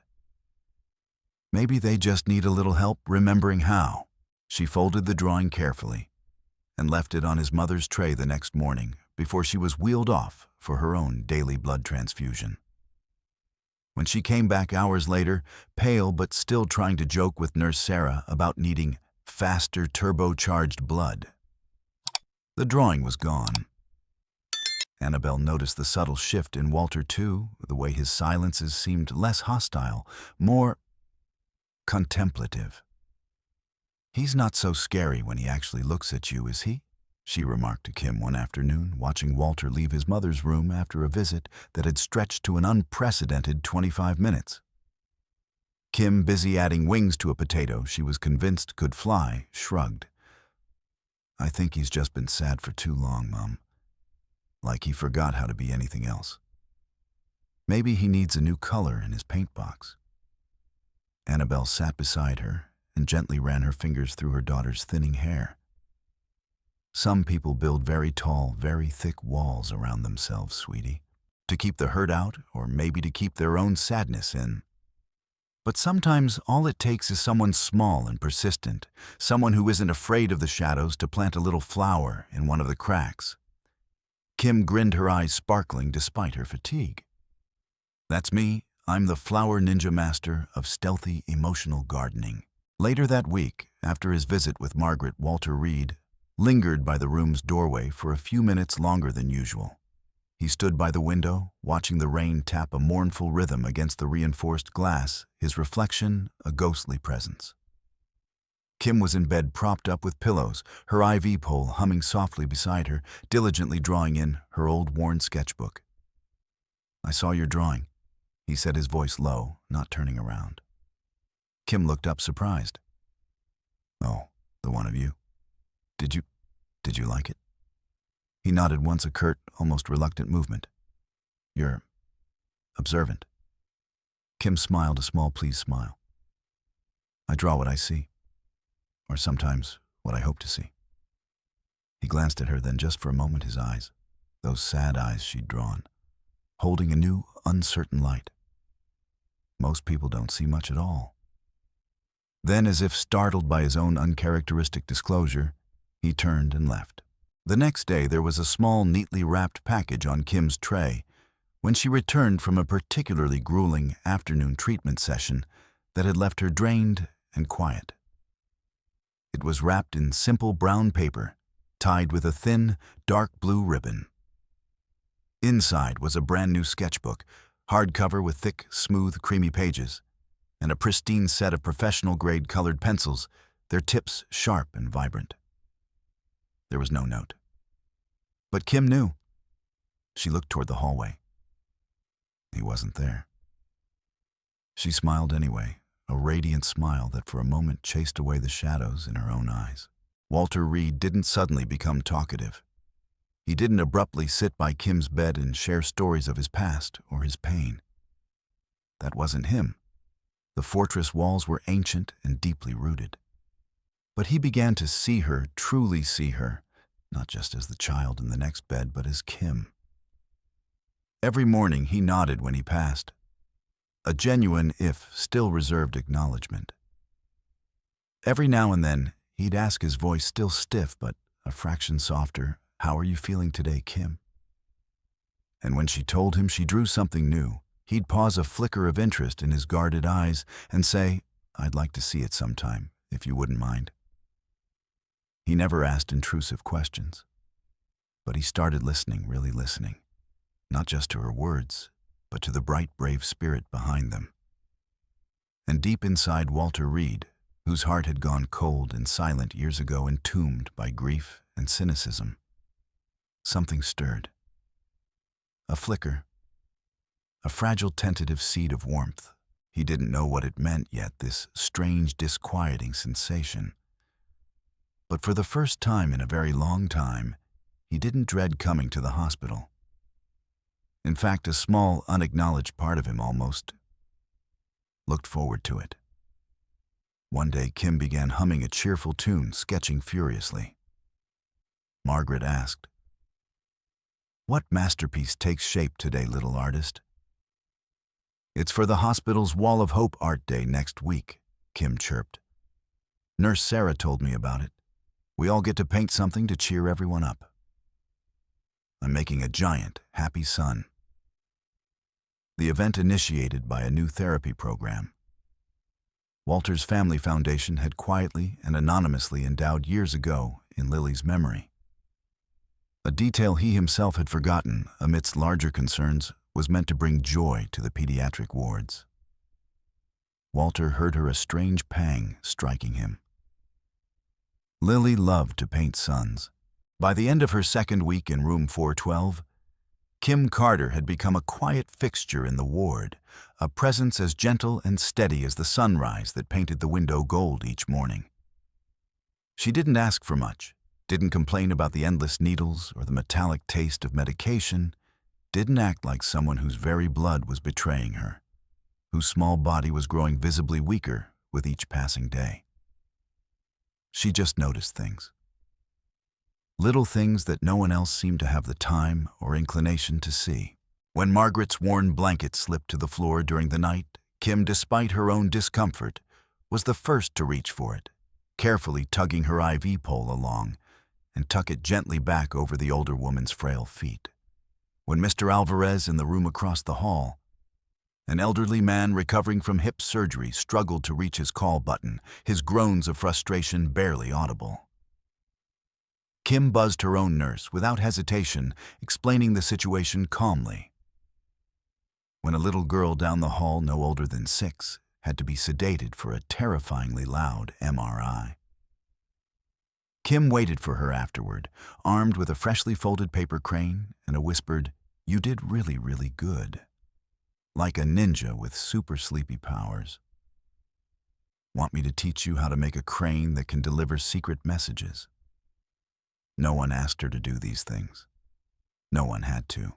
Maybe they just need a little help remembering how." She folded the drawing carefully and left it on his mother's tray the next morning before she was wheeled off for her own daily blood transfusion. When she came back hours later, pale but still trying to joke with Nurse Sarah about needing faster turbocharged blood, the drawing was gone. Annabelle noticed the subtle shift in Walter too, the way his silences seemed less hostile, more contemplative. "He's not so scary when he actually looks at you, is he?" she remarked to Kim one afternoon, watching Walter leave his mother's room after a visit that had stretched to an unprecedented 25 minutes. Kim, busy adding wings to a potato she was convinced could fly, shrugged. "I think he's just been sad for too long, Mom. Like he forgot how to be anything else. Maybe he needs a new color in his paint box." Annabelle sat beside her and gently ran her fingers through her daughter's thinning hair. "Some people build very tall, very thick walls around themselves, sweetie, to keep the hurt out or maybe to keep their own sadness in. But sometimes all it takes is someone small and persistent, someone who isn't afraid of the shadows to plant a little flower in one of the cracks." Kim grinned, her eyes sparkling despite her fatigue. "That's me. I'm the flower ninja master of stealthy emotional gardening." Later that week, after his visit with Margaret, Walter Reed lingered by the room's doorway for a few minutes longer than usual. He stood by the window, watching the rain tap a mournful rhythm against the reinforced glass, his reflection a ghostly presence. Kim was in bed propped up with pillows, her IV pole humming softly beside her, diligently drawing in her old worn sketchbook. "I saw your drawing," he said, his voice low, not turning around. Kim looked up, surprised. "Oh, the one of you. Did you like it?" He nodded once, a curt, almost reluctant movement. "You're observant." Kim smiled, a small, pleased smile. "I draw what I see, or sometimes what I hope to see." He glanced at her, then just for a moment his eyes, those sad eyes she'd drawn, holding a new, uncertain light. Most people don't see much at all. Then, as if startled by his own uncharacteristic disclosure, he turned and left. The next day there was a small, neatly wrapped package on Kim's tray when she returned from a particularly grueling afternoon treatment session that had left her drained and quiet. It was wrapped in simple brown paper, tied with a thin, dark blue ribbon. Inside was a brand new sketchbook, hardcover with thick, smooth, creamy pages, and a pristine set of professional-grade colored pencils, their tips sharp and vibrant. There was no note. But Kim knew. She looked toward the hallway. He wasn't there. She smiled anyway, a radiant smile that for a moment chased away the shadows in her own eyes. Walter Reed didn't suddenly become talkative. He didn't abruptly sit by Kim's bed and share stories of his past or his pain. That wasn't him. The fortress walls were ancient and deeply rooted. But he began to see her, truly see her, not just as the child in the next bed, but as Kim. Every morning he nodded when he passed, a genuine, if still reserved, acknowledgement. Every now and then he'd ask, his voice still stiff but a fraction softer, "How are you feeling today, Kim?" And when she told him she drew something new, he'd pause, a flicker of interest in his guarded eyes, and say, "I'd like to see it sometime, if you wouldn't mind." He never asked intrusive questions, but he started listening, really listening, not just to her words, but to the bright, brave spirit behind them. And deep inside Walter Reed, whose heart had gone cold and silent years ago, entombed by grief and cynicism, something stirred. A flicker, a fragile tentative seed of warmth. He didn't know what it meant yet, this strange, disquieting sensation. But for the first time in a very long time, he didn't dread coming to the hospital. In fact, a small, unacknowledged part of him almost looked forward to it. One day, Kim began humming a cheerful tune, sketching furiously. Margaret asked, "What masterpiece takes shape today, little artist?" "It's for the hospital's Wall of Hope Art Day next week," Kim chirped. "Nurse Sarah told me about it. We all get to paint something to cheer everyone up. I'm making a giant, happy sun." The event initiated by a new therapy program. Walter's family foundation had quietly and anonymously endowed years ago in Lily's memory. A detail he himself had forgotten amidst larger concerns was meant to bring joy to the pediatric wards. Walter heard her a strange pang striking him. Lily loved to paint suns. By the end of her second week in room 412, Kim Carter had become a quiet fixture in the ward, a presence as gentle and steady as the sunrise that painted the window gold each morning. She didn't ask for much, didn't complain about the endless needles or the metallic taste of medication, didn't act like someone whose very blood was betraying her, whose small body was growing visibly weaker with each passing day. She just noticed things. Little things that no one else seemed to have the time or inclination to see. When Margaret's worn blanket slipped to the floor during the night, Kim, despite her own discomfort, was the first to reach for it, carefully tugging her IV pole along and tuck it gently back over the older woman's frail feet. When Mr. Alvarez in the room across the hall, an elderly man recovering from hip surgery, struggled to reach his call button, his groans of frustration barely audible. Kim buzzed her own nurse without hesitation, explaining the situation calmly. When a little girl down the hall, no older than 6, had to be sedated for a terrifyingly loud MRI. Kim waited for her afterward, armed with a freshly folded paper crane and a whispered, "You did really, really good." Like a ninja with super sleepy powers. "Want me to teach you how to make a crane that can deliver secret messages?" No one asked her to do these things. No one had to.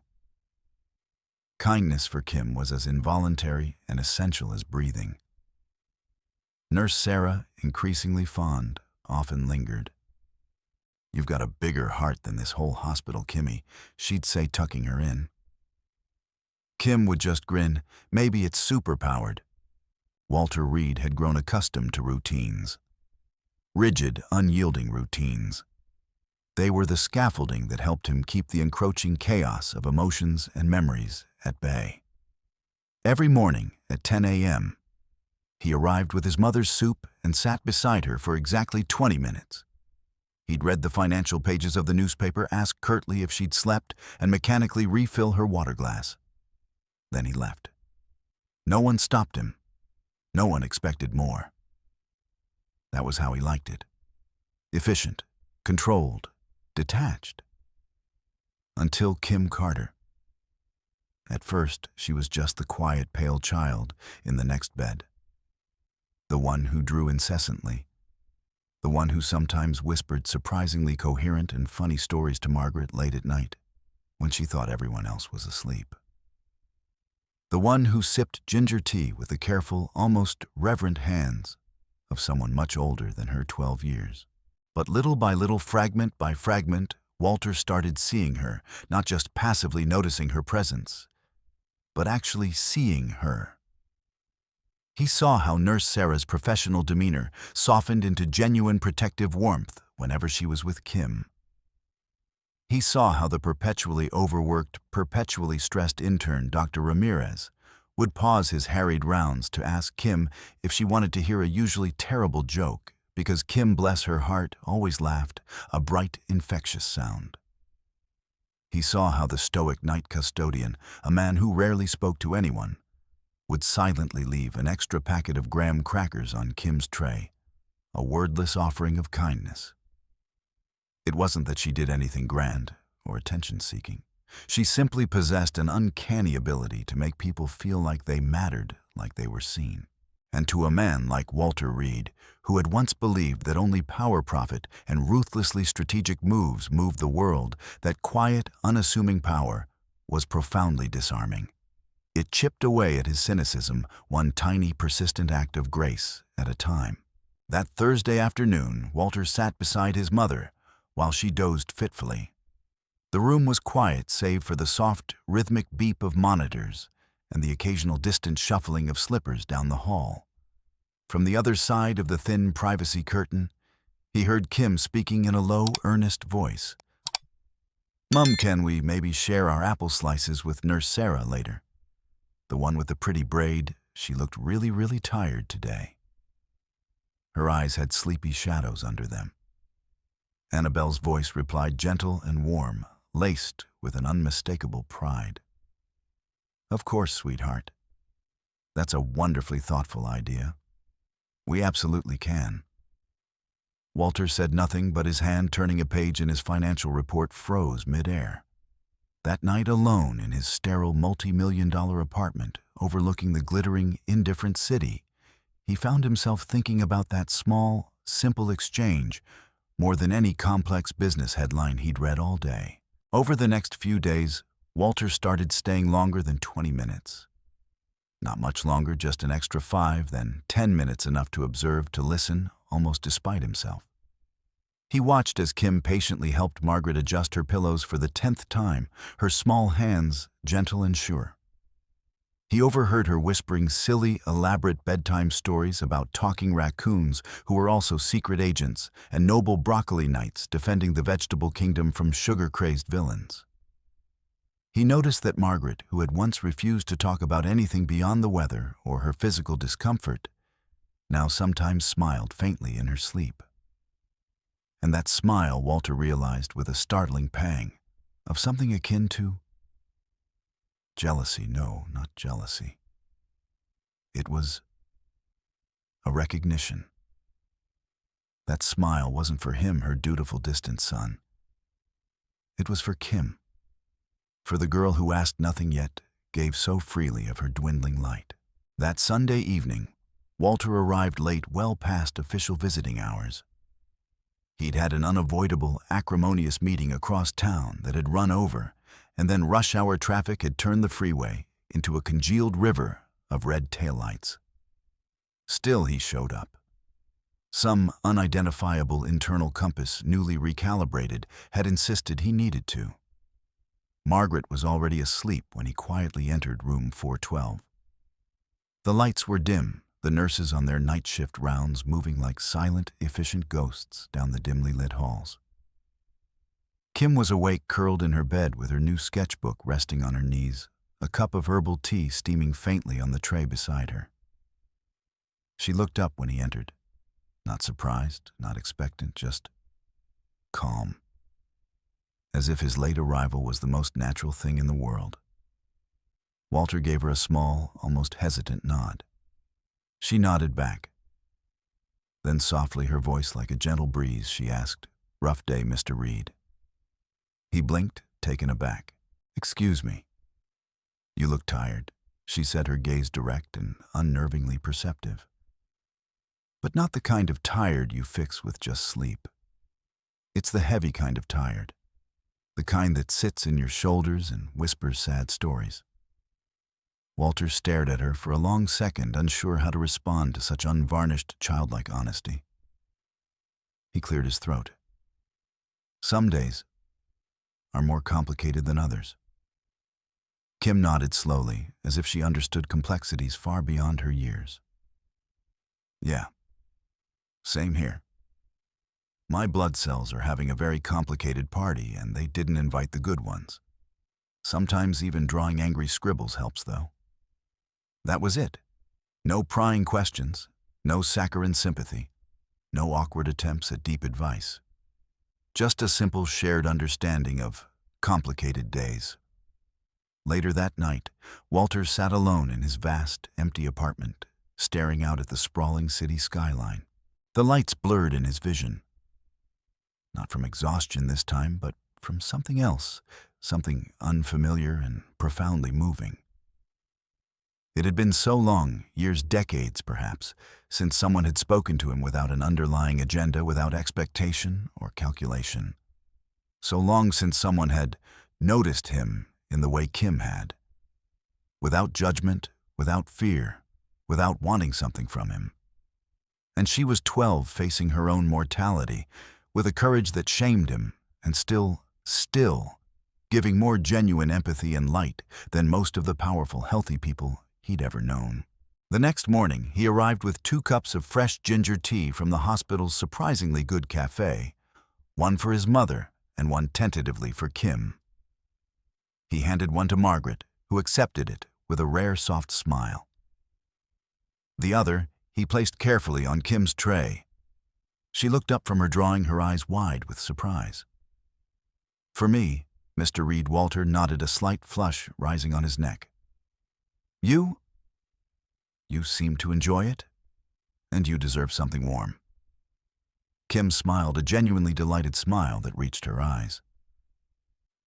Kindness for Kim was as involuntary and essential as breathing. Nurse Sarah, increasingly fond, often lingered. "You've got a bigger heart than this whole hospital, Kimmy," she'd say, tucking her in. Kim would just grin. Maybe it's superpowered. Walter Reed had grown accustomed to routines. Rigid, unyielding routines. They were the scaffolding that helped him keep the encroaching chaos of emotions and memories at bay. Every morning at 10 a.m., he arrived with his mother's soup and sat beside her for exactly 20 minutes. He'd read the financial pages of the newspaper, ask curtly if she'd slept, and mechanically refill her water glass. Then he left. No one stopped him. No one expected more. That was how he liked it. Efficient, controlled, detached. Until Kim Carter. At first, she was just the quiet, pale child in the next bed. The one who drew incessantly. The one who sometimes whispered surprisingly coherent and funny stories to Margaret late at night, when she thought everyone else was asleep. The one who sipped ginger tea with the careful, almost reverent hands of someone much older than her 12 years. But little by little, fragment by fragment, Walter started seeing her, not just passively noticing her presence, but actually seeing her. He saw how Nurse Sarah's professional demeanor softened into genuine protective warmth whenever she was with Kim. He saw how the perpetually overworked, perpetually stressed intern, Dr. Ramirez, would pause his harried rounds to ask Kim if she wanted to hear a usually terrible joke, because Kim, bless her heart, always laughed, a bright, infectious sound. He saw how the stoic night custodian, a man who rarely spoke to anyone, would silently leave an extra packet of graham crackers on Kim's tray, a wordless offering of kindness. It wasn't that she did anything grand or attention-seeking. She simply possessed an uncanny ability to make people feel like they mattered, like they were seen. And to a man like Walter Reed, who had once believed that only power profit and ruthlessly strategic moves moved the world, that quiet, unassuming power was profoundly disarming. It chipped away at his cynicism, one tiny, persistent act of grace at a time. That Thursday afternoon, Walter sat beside his mother while she dozed fitfully. The room was quiet save for the soft, rhythmic beep of monitors and the occasional distant shuffling of slippers down the hall. From the other side of the thin privacy curtain, he heard Kim speaking in a low, earnest voice. "Mum, can we maybe share our apple slices with Nurse Sarah later? The one with the pretty braid, she looked really tired today." Her eyes had sleepy shadows under them. Annabelle's voice replied, gentle and warm, laced with an unmistakable pride. "Of course, sweetheart. That's a wonderfully thoughtful idea. We absolutely can." Walter said nothing, but his hand turning a page in his financial report froze midair. That night alone in his sterile multi-million-dollar apartment overlooking the glittering, indifferent city, he found himself thinking about that small, simple exchange more than any complex business headline he'd read all day. Over the next few days, Walter started staying longer than 20 minutes. Not much longer, just an extra 5, then 10 minutes, enough to observe, to listen, almost despite himself. He watched as Kim patiently helped Margaret adjust her pillows for the 10th time, her small hands gentle and sure. He overheard her whispering silly, elaborate bedtime stories about talking raccoons who were also secret agents and noble broccoli knights defending the vegetable kingdom from sugar-crazed villains. He noticed that Margaret, who had once refused to talk about anything beyond the weather or her physical discomfort, now sometimes smiled faintly in her sleep. And that smile, Walter realized with a startling pang, of something akin to jealousy. No, not jealousy. It was a recognition. That smile wasn't for him, her dutiful distant son. It was for Kim, for the girl who asked nothing yet gave so freely of her dwindling light. That Sunday evening, Walter arrived late, well past official visiting hours. He'd had an unavoidable, acrimonious meeting across town that had run over, and then rush-hour traffic had turned the freeway into a congealed river of red taillights. Still, he showed up. Some unidentifiable internal compass, newly recalibrated, had insisted he needed to. Margaret was already asleep when he quietly entered room 412. The lights were dim, the nurses on their night shift rounds moving like silent, efficient ghosts down the dimly lit halls. Kim was awake, curled in her bed with her new sketchbook resting on her knees, a cup of herbal tea steaming faintly on the tray beside her. She looked up when he entered, not surprised, not expectant, just calm, as if his late arrival was the most natural thing in the world. Walter gave her a small, almost hesitant nod. She nodded back. Then softly, her voice like a gentle breeze, she asked, "Rough day, Mr. Reed?" He blinked, taken aback. "Excuse me." "You look tired," she said, her gaze direct and unnervingly perceptive. "But not the kind of tired you fix with just sleep. It's the heavy kind of tired, the kind that sits in your shoulders and whispers sad stories." Walter stared at her for a long second, unsure how to respond to such unvarnished, childlike honesty. He cleared his throat. "Some days are more complicated than others." Kim nodded slowly, as if she understood complexities far beyond her years. "Yeah, same here. My blood cells are having a very complicated party, and they didn't invite the good ones. Sometimes even drawing angry scribbles helps, though." That was it. No prying questions, no saccharine sympathy, no awkward attempts at deep advice. Just a simple shared understanding of complicated days. Later that night, Walter sat alone in his vast, empty apartment, staring out at the sprawling city skyline. The lights blurred in his vision. Not from exhaustion this time, but from something else, something unfamiliar and profoundly moving. It had been so long, years, decades perhaps, since someone had spoken to him without an underlying agenda, without expectation or calculation. So long since someone had noticed him in the way Kim had. Without judgment, without fear, without wanting something from him. And she was 12, facing her own mortality, with a courage that shamed him, and still, giving more genuine empathy and light than most of the powerful, healthy people he'd ever known. The next morning, he arrived with 2 cups of fresh ginger tea from the hospital's surprisingly good cafe, one for his mother and one tentatively for Kim. He handed one to Margaret, who accepted it with a rare soft smile. The other he placed carefully on Kim's tray. She looked up from her drawing, her eyes wide with surprise. "For me," Mr. Reed Walter nodded, a slight flush rising on his neck. You seem to enjoy it, and you deserve something warm." Kim smiled, a genuinely delighted smile that reached her eyes.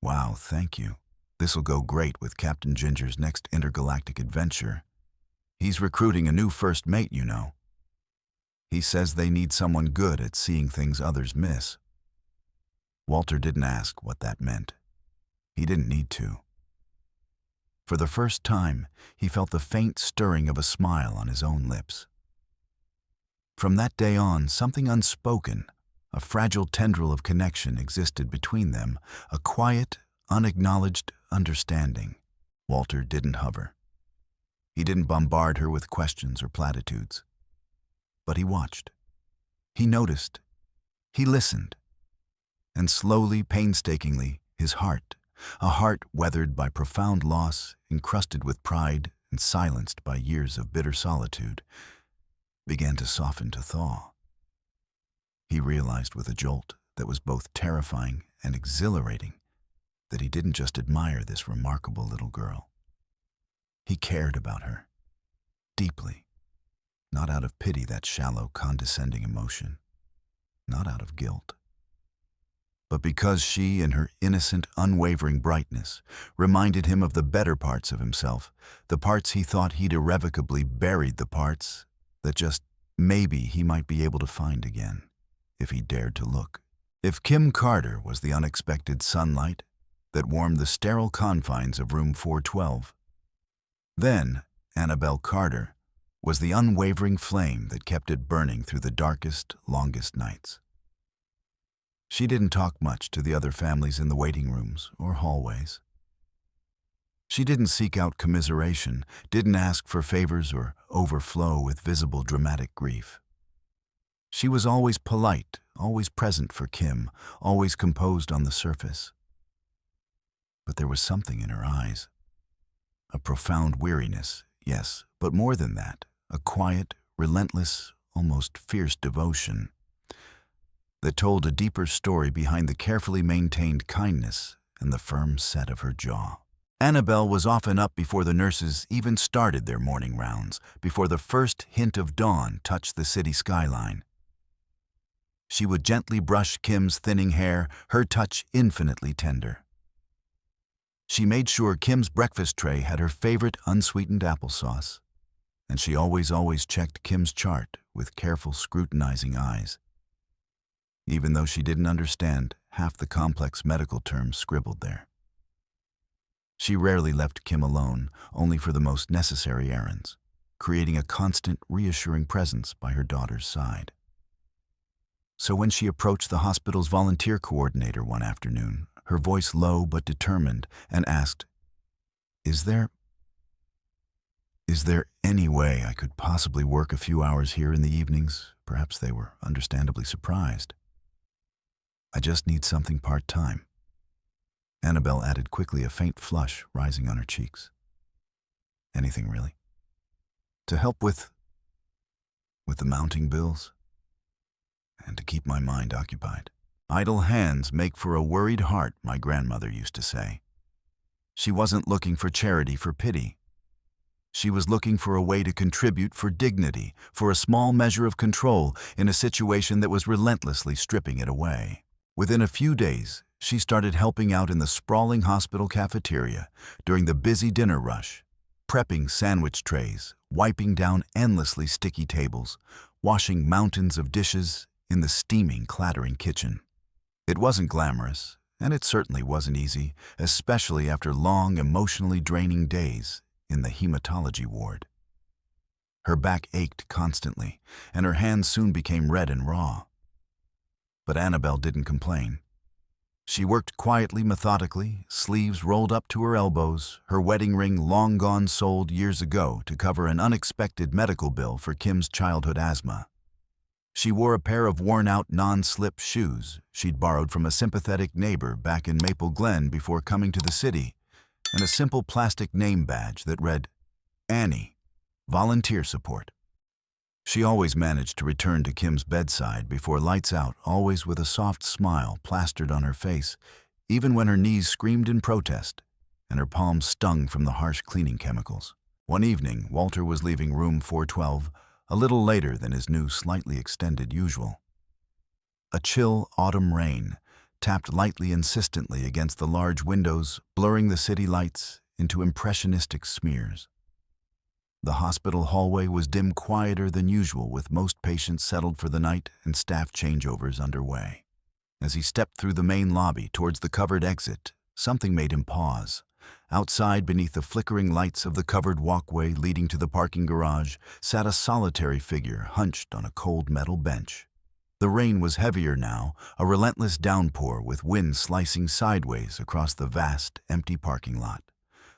"Wow, thank you. This'll go great with Captain Ginger's next intergalactic adventure. He's recruiting a new first mate, you know. He says they need someone good at seeing things others miss." Walter didn't ask what that meant. He didn't need to. For the first time, he felt the faint stirring of a smile on his own lips. From that day on, something unspoken, a fragile tendril of connection existed between them, a quiet, unacknowledged understanding. Walter didn't hover. He didn't bombard her with questions or platitudes. But he watched. He noticed. He listened. And slowly, painstakingly, his heart, a heart weathered by profound loss, encrusted with pride and silenced by years of bitter solitude, began to soften, to thaw. He realized with a jolt that was both terrifying and exhilarating that he didn't just admire this remarkable little girl. He cared about her, deeply, not out of pity, that shallow, condescending emotion, not out of guilt, but because she, in her innocent, unwavering brightness, reminded him of the better parts of himself, the parts he thought he'd irrevocably buried, the parts that just maybe he might be able to find again, if he dared to look. If Kim Carter was the unexpected sunlight that warmed the sterile confines of room 412, then Annabelle Carter was the unwavering flame that kept it burning through the darkest, longest nights. She didn't talk much to the other families in the waiting rooms or hallways. She didn't seek out commiseration, didn't ask for favors or overflow with visible dramatic grief. She was always polite, always present for Kim, always composed on the surface. But there was something in her eyes. A profound weariness, yes, but more than that, a quiet, relentless, almost fierce devotion that told a deeper story behind the carefully maintained kindness and the firm set of her jaw. Annabelle was often up before the nurses even started their morning rounds, before the first hint of dawn touched the city skyline. She would gently brush Kim's thinning hair, her touch infinitely tender. She made sure Kim's breakfast tray had her favorite unsweetened applesauce, and she always checked Kim's chart with careful, scrutinizing eyes, even though she didn't understand half the complex medical terms scribbled there. She rarely left Kim alone, only for the most necessary errands, creating a constant, reassuring presence by her daughter's side. So when she approached the hospital's volunteer coordinator one afternoon, her voice low but determined, and asked, Is there any way I could possibly work a few hours here in the evenings?" Perhaps they were understandably surprised. "I just need something part-time." Annabelle added quickly, a faint flush rising on her cheeks. "Anything, really? To help with the mounting bills, and to keep my mind occupied. Idle hands make for a worried heart," my grandmother used to say. She wasn't looking for charity, for pity. She was looking for a way to contribute, for dignity, for a small measure of control in a situation that was relentlessly stripping it away. Within a few days, She started helping out in the sprawling hospital cafeteria during the busy dinner rush, prepping sandwich trays, wiping down endlessly sticky tables, washing mountains of dishes in the steaming, clattering kitchen. It wasn't glamorous, and it certainly wasn't easy, especially after long, emotionally draining days in the hematology ward. Her back ached constantly, and her hands soon became red and raw. But Annabelle didn't complain. She worked quietly, methodically, sleeves rolled up to her elbows, her wedding ring long gone sold years ago to cover an unexpected medical bill for Kim's childhood asthma. She wore a pair of worn-out non-slip shoes she'd borrowed from a sympathetic neighbor back in Maple Glen before coming to the city, and a simple plastic name badge that read, Annie, Volunteer Support. She always managed to return to Kim's bedside before lights out, always with a soft smile plastered on her face, even when her knees screamed in protest and her palms stung from the harsh cleaning chemicals. One evening, Walter was leaving room 412 a little later than his new, slightly extended usual. A chill autumn rain tapped lightly, insistently against the large windows, blurring the city lights into impressionistic smears. The hospital hallway was dim, quieter than usual, with most patients settled for the night and staff changeovers underway. As he stepped through the main lobby towards the covered exit, something made him pause. Outside, beneath the flickering lights of the covered walkway leading to the parking garage, sat a solitary figure hunched on a cold metal bench. The rain was heavier now, a relentless downpour with wind slicing sideways across the vast, empty parking lot.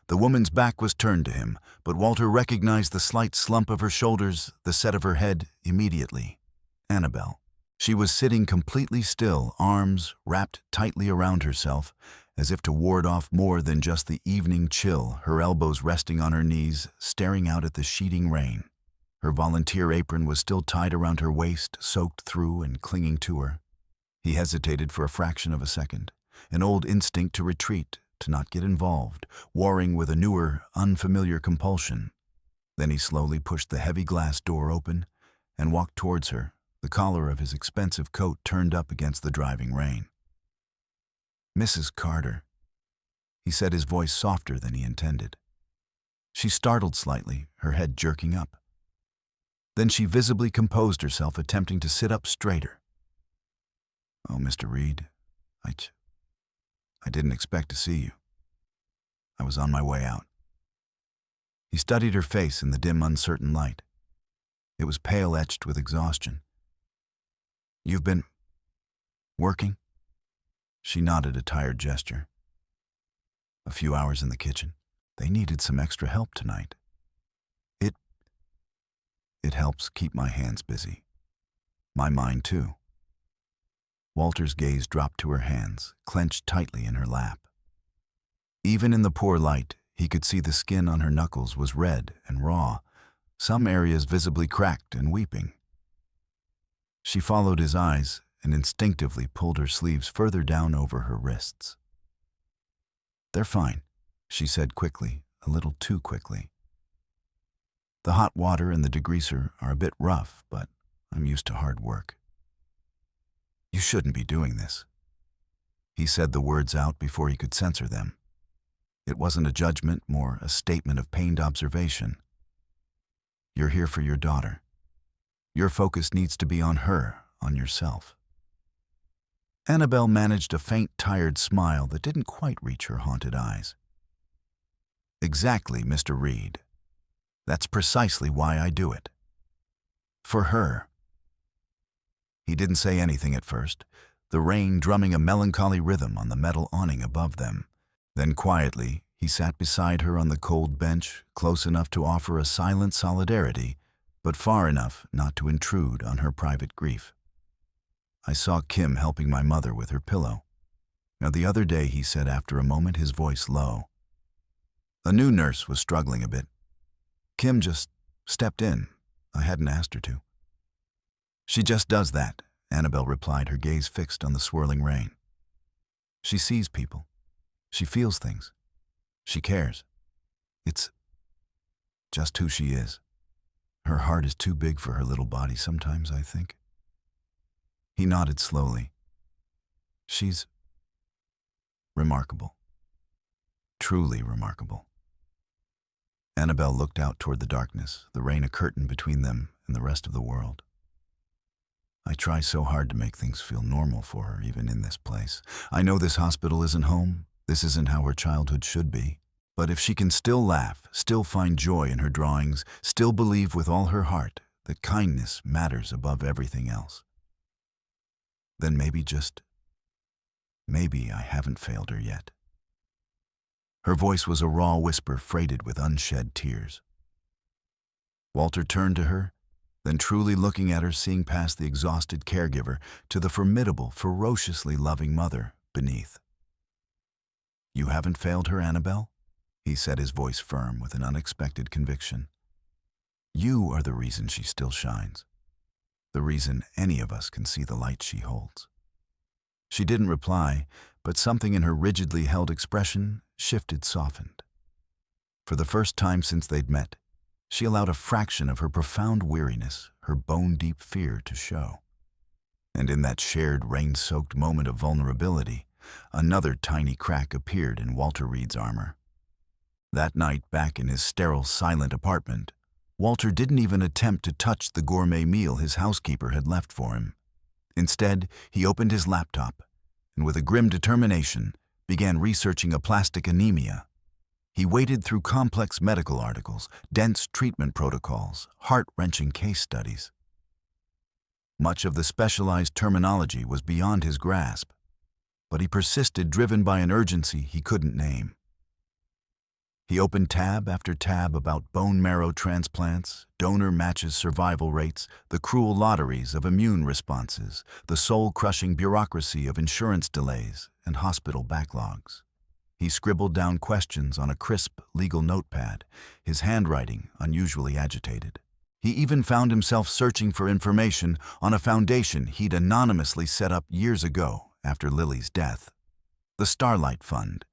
The woman's back was turned to him, but Walter recognized the slight slump of her shoulders, the set of her head, immediately. Annabelle. She was sitting completely still, arms wrapped tightly around herself, as if to ward off more than just the evening chill, her elbows resting on her knees, staring out at the sheeting rain. Her volunteer apron was still tied around her waist, soaked through and clinging to her. He hesitated for a fraction of a second, an old instinct to retreat, to not get involved, warring with a newer, unfamiliar compulsion. Then he slowly pushed the heavy glass door open and walked towards her, the collar of his expensive coat turned up against the driving rain. "Mrs. Carter," he said, his voice softer than he intended. She startled slightly, her head jerking up. Then she visibly composed herself, attempting to sit up straighter. "Oh, Mr. Reed, I didn't expect to see you. I was on my way out." He studied her face in the dim, uncertain light. It was pale, etched with exhaustion. "You've been working?" She nodded, a tired gesture. "A few hours in the kitchen. They needed some extra help tonight. It helps keep my hands busy. My mind, too." Walter's gaze dropped to her hands, clenched tightly in her lap. Even in the poor light, he could see the skin on her knuckles was red and raw, some areas visibly cracked and weeping. She followed his eyes and instinctively pulled her sleeves further down over her wrists. "They're fine," she said quickly, a little too quickly. "The hot water and the degreaser are a bit rough, but I'm used to hard work." "You shouldn't be doing this." He said the words out before he could censor them. It wasn't a judgment, more a statement of pained observation. "You're here for your daughter. Your focus needs to be on her, on yourself." Annabelle managed a faint, tired smile that didn't quite reach her haunted eyes. "Exactly, Mr. Reed. That's precisely why I do it. For her." He didn't say anything at first, the rain drumming a melancholy rhythm on the metal awning above them. Then quietly, he sat beside her on the cold bench, close enough to offer a silent solidarity, but far enough not to intrude on her private grief. "I saw Kim helping my mother with her pillow. Now the other day," he said after a moment, his voice low. "A new nurse was struggling a bit. Kim just stepped in. I hadn't asked her to." "She just does that," Annabelle replied, her gaze fixed on the swirling rain. "She sees people. She feels things. She cares. It's just who she is. Her heart is too big for her little body sometimes, I think." He nodded slowly. She's Remarkable. Truly remarkable. Annabelle looked out toward the darkness, the rain a curtain between them and the rest of the world. I try so hard to make things feel normal for her, even in this place. I know this hospital isn't home. This isn't how her childhood should be. But if she can still laugh, still find joy in her drawings, still believe with all her heart that kindness matters above everything else, then maybe I haven't failed her yet. Her voice was a raw whisper freighted with unshed tears. Walter turned to her, then truly looking at her, seeing past the exhausted caregiver to the formidable, ferociously loving mother beneath. "You haven't failed her, Annabelle?" he said, his voice firm with an unexpected conviction. "You are the reason she still shines, the reason any of us can see the light she holds." She didn't reply, but something in her rigidly held expression shifted, softened. For the first time since they'd met, she allowed a fraction of her profound weariness, her bone-deep fear to show. And in that shared, rain-soaked moment of vulnerability, another tiny crack appeared in Walter Reed's armor. That night, back in his sterile, silent apartment, Walter didn't even attempt to touch the gourmet meal his housekeeper had left for him. Instead, he opened his laptop and with a grim determination began researching aplastic anemia. He waded through complex medical articles, dense treatment protocols, heart-wrenching case studies. Much of the specialized terminology was beyond his grasp, but he persisted, driven by an urgency he couldn't name. He opened tab after tab about bone marrow transplants, donor matches survival rates, the cruel lotteries of immune responses, the soul-crushing bureaucracy of insurance delays and hospital backlogs. He scribbled down questions on a crisp legal notepad, his handwriting unusually agitated. He even found himself searching for information on a foundation he'd anonymously set up years ago after Lily's death. The Starlight Fund,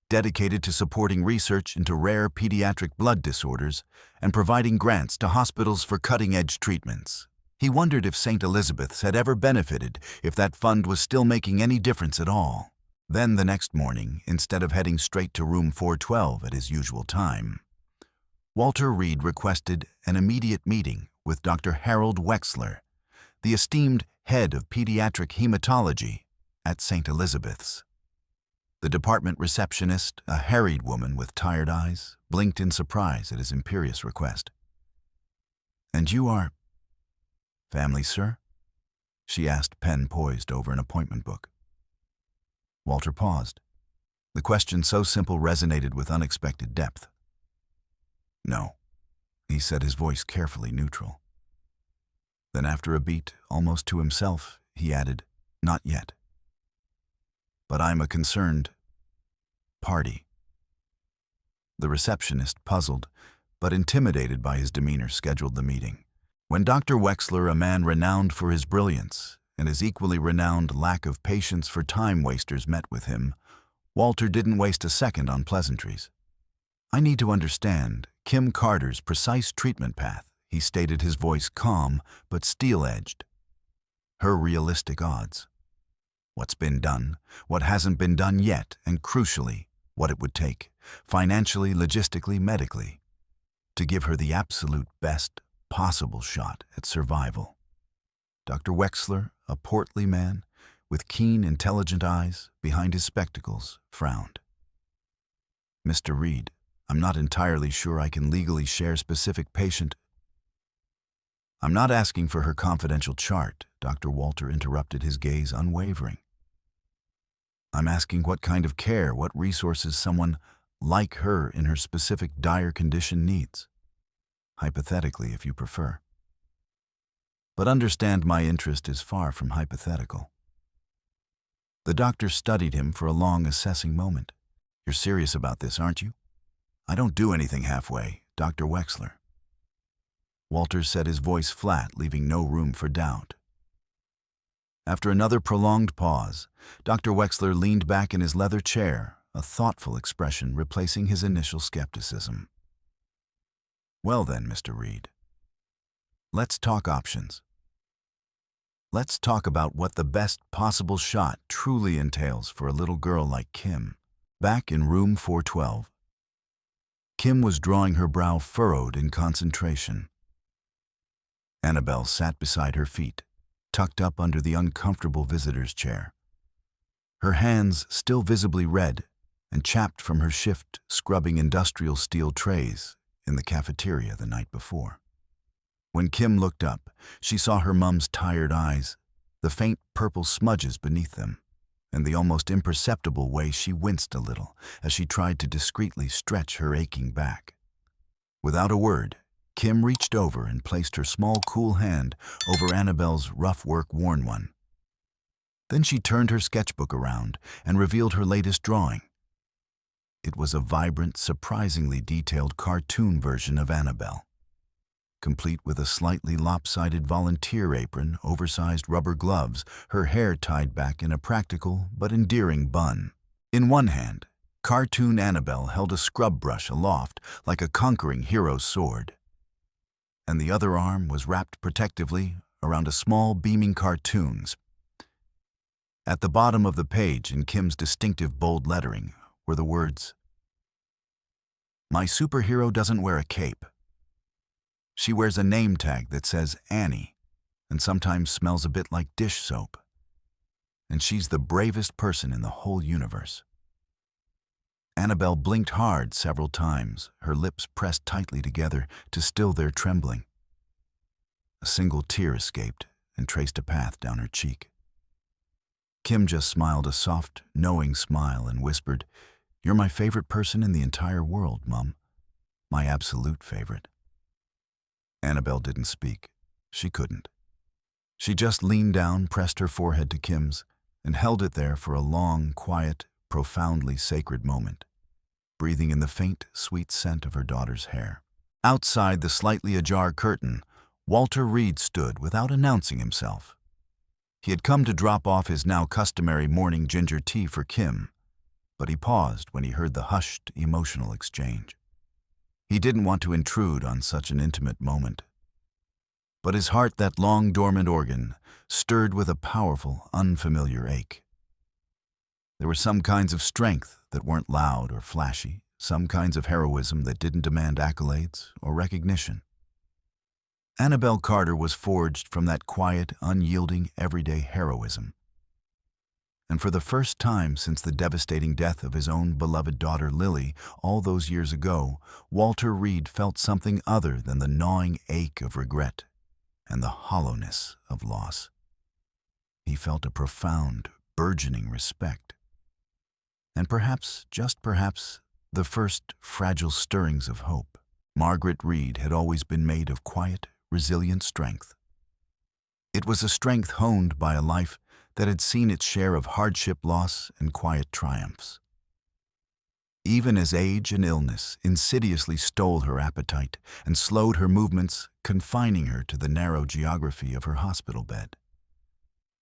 dedicated to supporting research into rare pediatric blood disorders and providing grants to hospitals for cutting-edge treatments. He wondered if St. Elizabeth's had ever benefited, if that fund was still making any difference at all. Then the next morning, instead of heading straight to room 412 at his usual time, Walter Reed requested an immediate meeting with Dr. Harold Wexler, the esteemed head of pediatric hematology at St. Elizabeth's. The department receptionist, a harried woman with tired eyes, blinked in surprise at his imperious request. "And you are family, sir?" she asked, pen poised over an appointment book. Walter paused. The question, so simple, resonated with unexpected depth. "No," he said, his voice carefully neutral. Then after a beat, almost to himself, he added, "Not yet. But I'm a concerned party." The receptionist, puzzled but intimidated by his demeanor, scheduled the meeting. When Dr. Wexler, a man renowned for his brilliance and his equally renowned lack of patience for time-wasters, met with him, Walter didn't waste a second on pleasantries. "I need to understand Kim Carter's precise treatment path," he stated, his voice calm but steel-edged. "Her realistic odds. What's been done, what hasn't been done yet, and crucially, what it would take, financially, logistically, medically, to give her the absolute best possible shot at survival." Dr. Wexler, a portly man with keen, intelligent eyes behind his spectacles, frowned. "Mr. Reed, I'm not entirely sure I can legally share specific patient—" "I'm not asking for her confidential chart," Dr. Walter interrupted, his gaze unwavering. "I'm asking what kind of care, what resources someone like her in her specific dire condition needs. Hypothetically, if you prefer. But understand my interest is far from hypothetical." The doctor studied him for a long, assessing moment. "You're serious about this, aren't you?" "I don't do anything halfway, Dr. Wexler." Walter said, his voice flat, leaving no room for doubt. After another prolonged pause, Dr. Wexler leaned back in his leather chair, a thoughtful expression replacing his initial skepticism. "Well then, Mr. Reed, let's talk options. Let's talk about what the best possible shot truly entails for a little girl like Kim. Back in room 412, Kim was drawing her brow furrowed in concentration. Annabelle sat beside her feet, tucked up under the uncomfortable visitor's chair. Her hands still visibly red and chapped from her shift scrubbing industrial steel trays in the cafeteria the night before. When Kim looked up, she saw her mum's tired eyes, the faint purple smudges beneath them, and the almost imperceptible way she winced a little as she tried to discreetly stretch her aching back. Without a word, Kim reached over and placed her small, cool hand over Annabelle's rough work-worn one. Then she turned her sketchbook around and revealed her latest drawing. It was a vibrant, surprisingly detailed cartoon version of Annabelle, complete with a slightly lopsided volunteer apron, oversized rubber gloves, her hair tied back in a practical but endearing bun. In one hand, cartoon Annabelle held a scrub brush aloft like a conquering hero's sword, and the other arm was wrapped protectively around a small beaming cartoon. At the bottom of the page, in Kim's distinctive bold lettering, were the words, "My superhero doesn't wear a cape. She wears a name tag that says Annie, and sometimes smells a bit like dish soap. And she's the bravest person in the whole universe." Annabelle blinked hard several times, her lips pressed tightly together to still their trembling. A single tear escaped and traced a path down her cheek. Kim just smiled a soft, knowing smile and whispered, "You're my favorite person in the entire world, Mum. My absolute favorite." Annabelle didn't speak. She couldn't. She just leaned down, pressed her forehead to Kim's, and held it there for a long, quiet, profoundly sacred moment, breathing in the faint, sweet scent of her daughter's hair. Outside the slightly ajar curtain, Walter Reed stood without announcing himself. He had come to drop off his now customary morning ginger tea for Kim, but he paused when he heard the hushed, emotional exchange. He didn't want to intrude on such an intimate moment. But his heart, that long dormant organ, stirred with a powerful, unfamiliar ache. There were some kinds of strength that weren't loud or flashy, some kinds of heroism that didn't demand accolades or recognition. Annabelle Carter was forged from that quiet, unyielding, everyday heroism. And for the first time since the devastating death of his own beloved daughter Lily all those years ago, Walter Reed felt something other than the gnawing ache of regret and the hollowness of loss. He felt a profound, burgeoning respect. And perhaps, just perhaps, the first fragile stirrings of hope. Margaret Reed had always been made of quiet, resilient strength. It was a strength honed by a life that had seen its share of hardship, loss, and quiet triumphs. Even as age and illness insidiously stole her appetite and slowed her movements, confining her to the narrow geography of her hospital bed,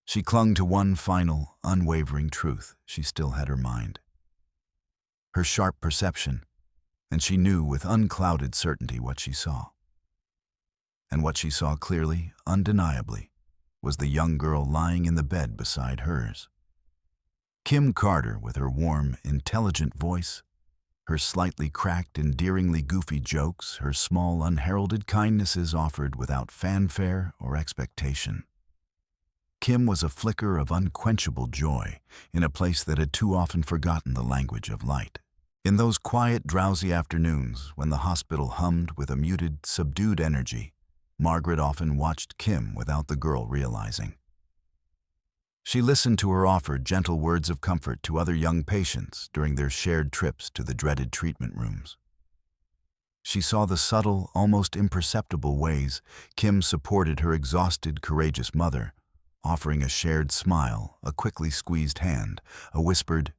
she clung to one final, unwavering truth. She still had her mind, her sharp perception, and she knew with unclouded certainty what she saw. And what she saw clearly, undeniably, was the young girl lying in the bed beside hers. Kim Carter, with her warm, intelligent voice, her slightly cracked, endearingly goofy jokes, her small, unheralded kindnesses offered without fanfare or expectation. Kim was a flicker of unquenchable joy in a place that had too often forgotten the language of light. In those quiet, drowsy afternoons when the hospital hummed with a muted, subdued energy, Margaret often watched Kim without the girl realizing. She listened to her offer gentle words of comfort to other young patients during their shared trips to the dreaded treatment rooms. She saw the subtle, almost imperceptible ways Kim supported her exhausted, courageous mother, offering a shared smile, a quickly squeezed hand, a whispered,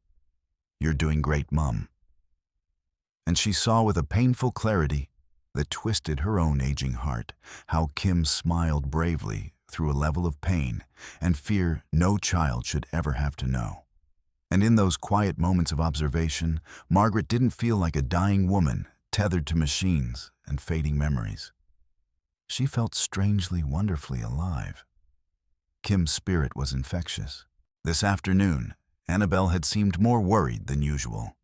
"You're doing great, Mum." And she saw with a painful clarity that twisted her own aging heart how Kim smiled bravely through a level of pain and fear no child should ever have to know. And in those quiet moments of observation, Margaret didn't feel like a dying woman tethered to machines and fading memories. She felt strangely, wonderfully alive. Kim's spirit was infectious. This afternoon, Annabelle had seemed more worried than usual.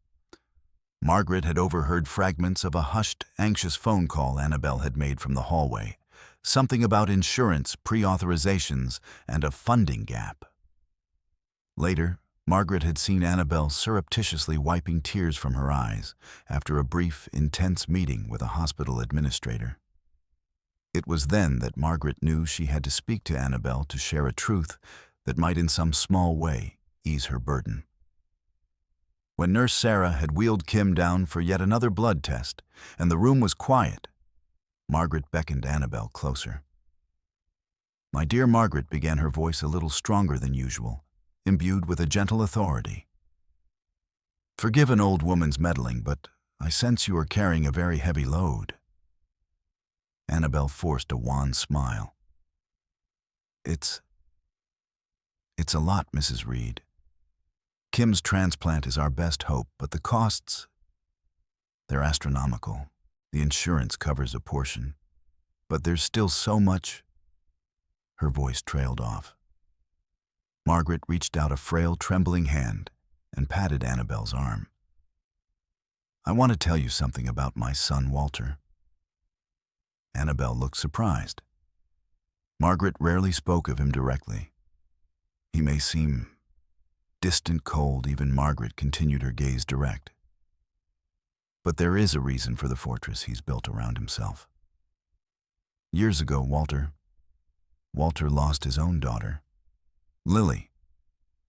Margaret had overheard fragments of a hushed, anxious phone call Annabelle had made from the hallway, something about insurance, pre-authorizations, and a funding gap. Later, Margaret had seen Annabelle surreptitiously wiping tears from her eyes after a brief, intense meeting with a hospital administrator. It was then that Margaret knew she had to speak to Annabelle to share a truth that might in some small way ease her burden. When Nurse Sarah had wheeled Kim down for yet another blood test, and the room was quiet, Margaret beckoned Annabelle closer. "My dear Margaret," began her voice a little stronger than usual, imbued with a gentle authority. "Forgive an old woman's meddling, but I sense you are carrying a very heavy load." Annabelle forced a wan smile. It's a lot, Mrs. Reed. Kim's transplant is our best hope, but the costs, they're astronomical. The insurance covers a portion, but there's still so much." Her voice trailed off. Margaret reached out a frail, trembling hand and patted Annabelle's arm. "I want to tell you something about my son, Walter." Annabelle looked surprised. Margaret rarely spoke of him directly. He may seem distant, cold, even Margaret continued her gaze direct. But there is a reason for the fortress he's built around himself. Years ago, Walter lost his own daughter, Lily.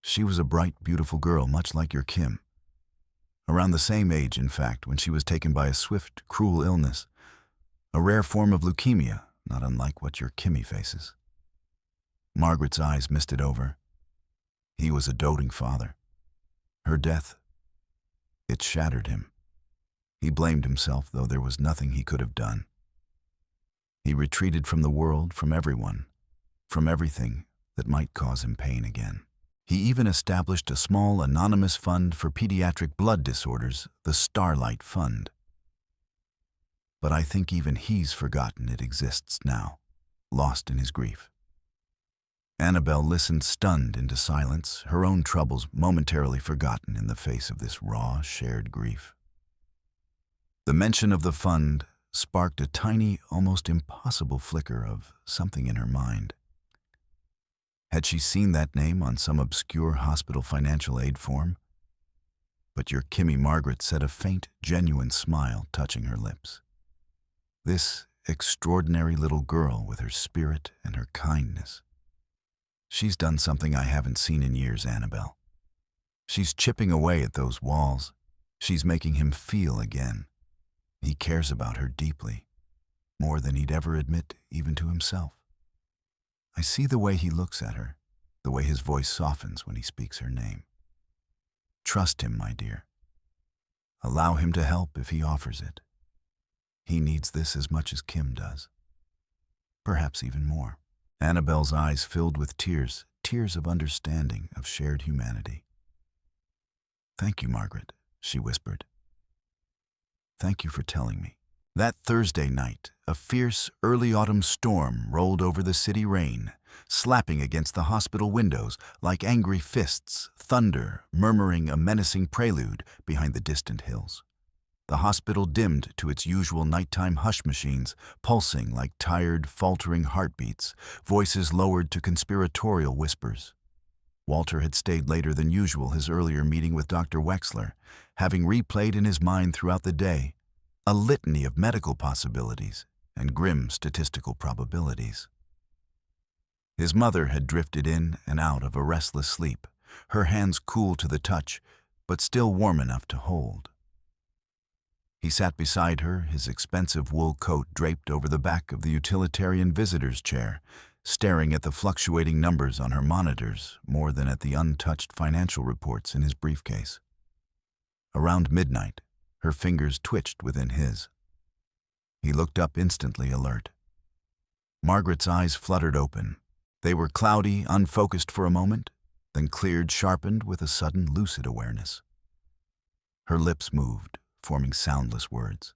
She was a bright, beautiful girl, much like your Kim. Around the same age, in fact, when she was taken by a swift, cruel illness, a rare form of leukemia, not unlike what your Kimmy faces. Margaret's eyes misted over. He was a doting father. Her death, it shattered him. He blamed himself, though there was nothing he could have done. He retreated from the world, from everyone, from everything that might cause him pain again. He even established a small, anonymous fund for pediatric blood disorders, the Starlight Fund. But I think even he's forgotten it exists now, lost in his grief. Annabelle listened stunned into silence, her own troubles momentarily forgotten in the face of this raw, shared grief. The mention of the fund sparked a tiny, almost impossible flicker of something in her mind. Had she seen that name on some obscure hospital financial aid form? But your Kimmy Margaret said, a faint, genuine smile touching her lips. This extraordinary little girl with her spirit and her kindness. She's done something I haven't seen in years, Annabelle. She's chipping away at those walls. She's making him feel again. He cares about her deeply, more than he'd ever admit even to himself. I see the way he looks at her, the way his voice softens when he speaks her name. Trust him, my dear. Allow him to help if he offers it. He needs this as much as Kim does. Perhaps even more. Annabelle's eyes filled with tears, tears of understanding, of shared humanity. "Thank you, Margaret," she whispered. "Thank you for telling me." That Thursday night, a fierce early autumn storm rolled over the city rain, slapping against the hospital windows like angry fists, thunder murmuring a menacing prelude behind the distant hills. The hospital dimmed to its usual nighttime hush machines, pulsing like tired, faltering heartbeats, voices lowered to conspiratorial whispers. Walter had stayed later than usual, his earlier meeting with Dr. Wexler, having replayed in his mind throughout the day a litany of medical possibilities and grim statistical probabilities. His mother had drifted in and out of a restless sleep, her hands cool to the touch, but still warm enough to hold. He sat beside her, his expensive wool coat draped over the back of the utilitarian visitor's chair, staring at the fluctuating numbers on her monitors more than at the untouched financial reports in his briefcase. Around midnight, her fingers twitched within his. He looked up instantly alert. Margaret's eyes fluttered open. They were cloudy, unfocused for a moment, then cleared, sharpened with a sudden lucid awareness. Her lips moved, forming soundless words.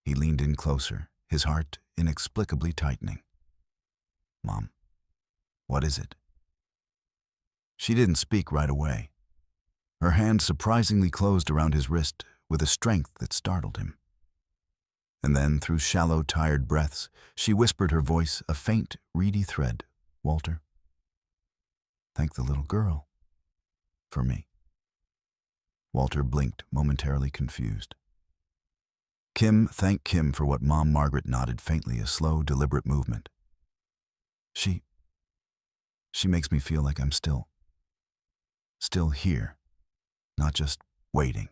He leaned in closer, his heart inexplicably tightening. "Mom." What is it? She didn't speak right away. Her hand surprisingly closed around his wrist with a strength that startled him. And then, through shallow, tired breaths, she whispered, her voice a faint, reedy thread. Walter, thank the little girl for me. Walter blinked, momentarily confused. Kim, thank Kim for what? Mom Margaret nodded faintly, a slow, deliberate movement. She makes me feel like I'm still here, not just waiting.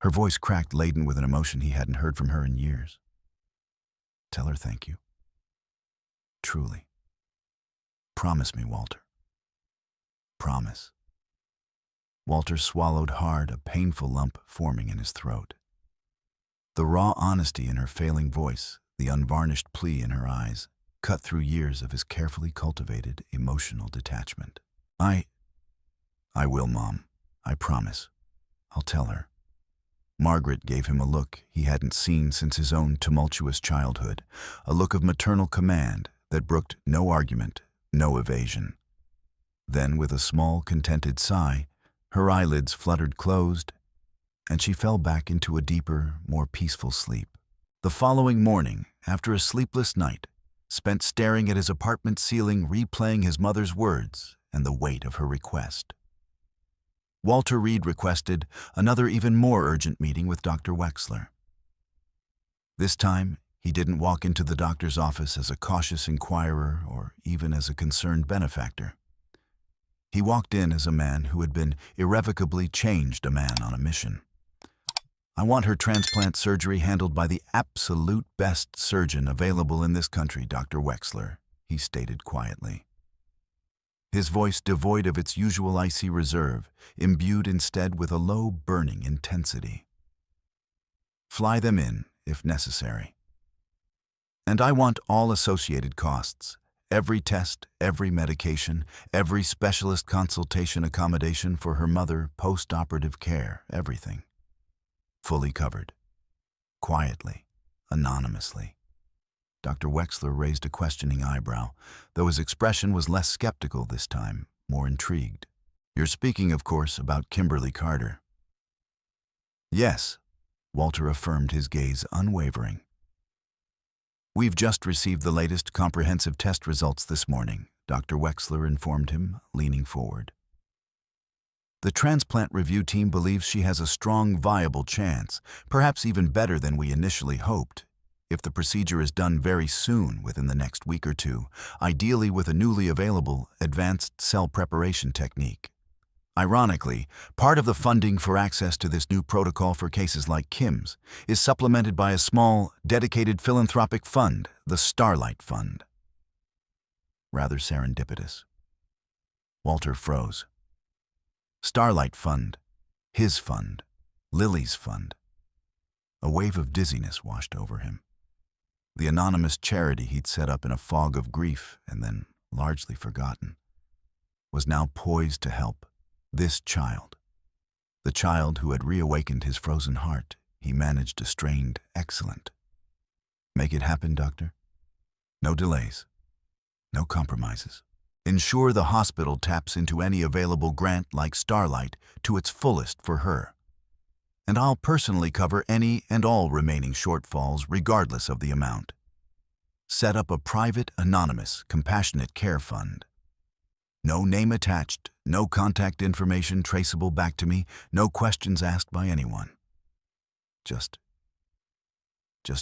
Her voice cracked, laden with an emotion he hadn't heard from her in years. Tell her thank you. Truly. Promise me, Walter. Promise. Walter swallowed hard, a painful lump forming in his throat. The raw honesty in her failing voice, the unvarnished plea in her eyes, cut through years of his carefully cultivated emotional detachment. I will, Mom. I promise. I'll tell her. Margaret gave him a look he hadn't seen since his own tumultuous childhood, a look of maternal command that brooked no argument, no evasion. Then, with a small, contented sigh, her eyelids fluttered closed, and she fell back into a deeper, more peaceful sleep. The following morning, after a sleepless night, spent staring at his apartment ceiling, replaying his mother's words and the weight of her request, Walter Reed requested another even more urgent meeting with Dr. Wexler. This time, he didn't walk into the doctor's office as a cautious inquirer or even as a concerned benefactor. He walked in as a man who had been irrevocably changed, a man on a mission. I want her transplant surgery handled by the absolute best surgeon available in this country, Dr. Wexler, he stated quietly. His voice devoid of its usual icy reserve, imbued instead with a low, burning intensity. Fly them in, if necessary. And I want all associated costs, every test, every medication, every specialist consultation, accommodation for her mother, post-operative care, everything. Fully covered. Quietly, anonymously. Dr. Wexler raised a questioning eyebrow, though his expression was less skeptical this time, more intrigued. You're speaking, of course, about Kimberly Carter. Yes, Walter affirmed, his gaze unwavering. We've just received the latest comprehensive test results this morning, Dr. Wexler informed him, leaning forward. The transplant review team believes she has a strong, viable chance, perhaps even better than we initially hoped, if the procedure is done very soon, within the next week or two, ideally with a newly available advanced cell preparation technique. Ironically, part of the funding for access to this new protocol for cases like Kim's is supplemented by a small, dedicated philanthropic fund, the Starlight Fund. Rather serendipitous. Walter froze. Starlight Fund, his fund, Lily's fund. A wave of dizziness washed over him. The anonymous charity he'd set up in a fog of grief and then largely forgotten was now poised to help this child. The child who had reawakened his frozen heart, he managed a strained, excellent. Make it happen, doctor. No delays. No compromises. Ensure the hospital taps into any available grant like Starlight to its fullest for her. And I'll personally cover any and all remaining shortfalls regardless of the amount. Set up a private, anonymous, compassionate care fund. No name attached, no contact information traceable back to me, no questions asked by anyone. Just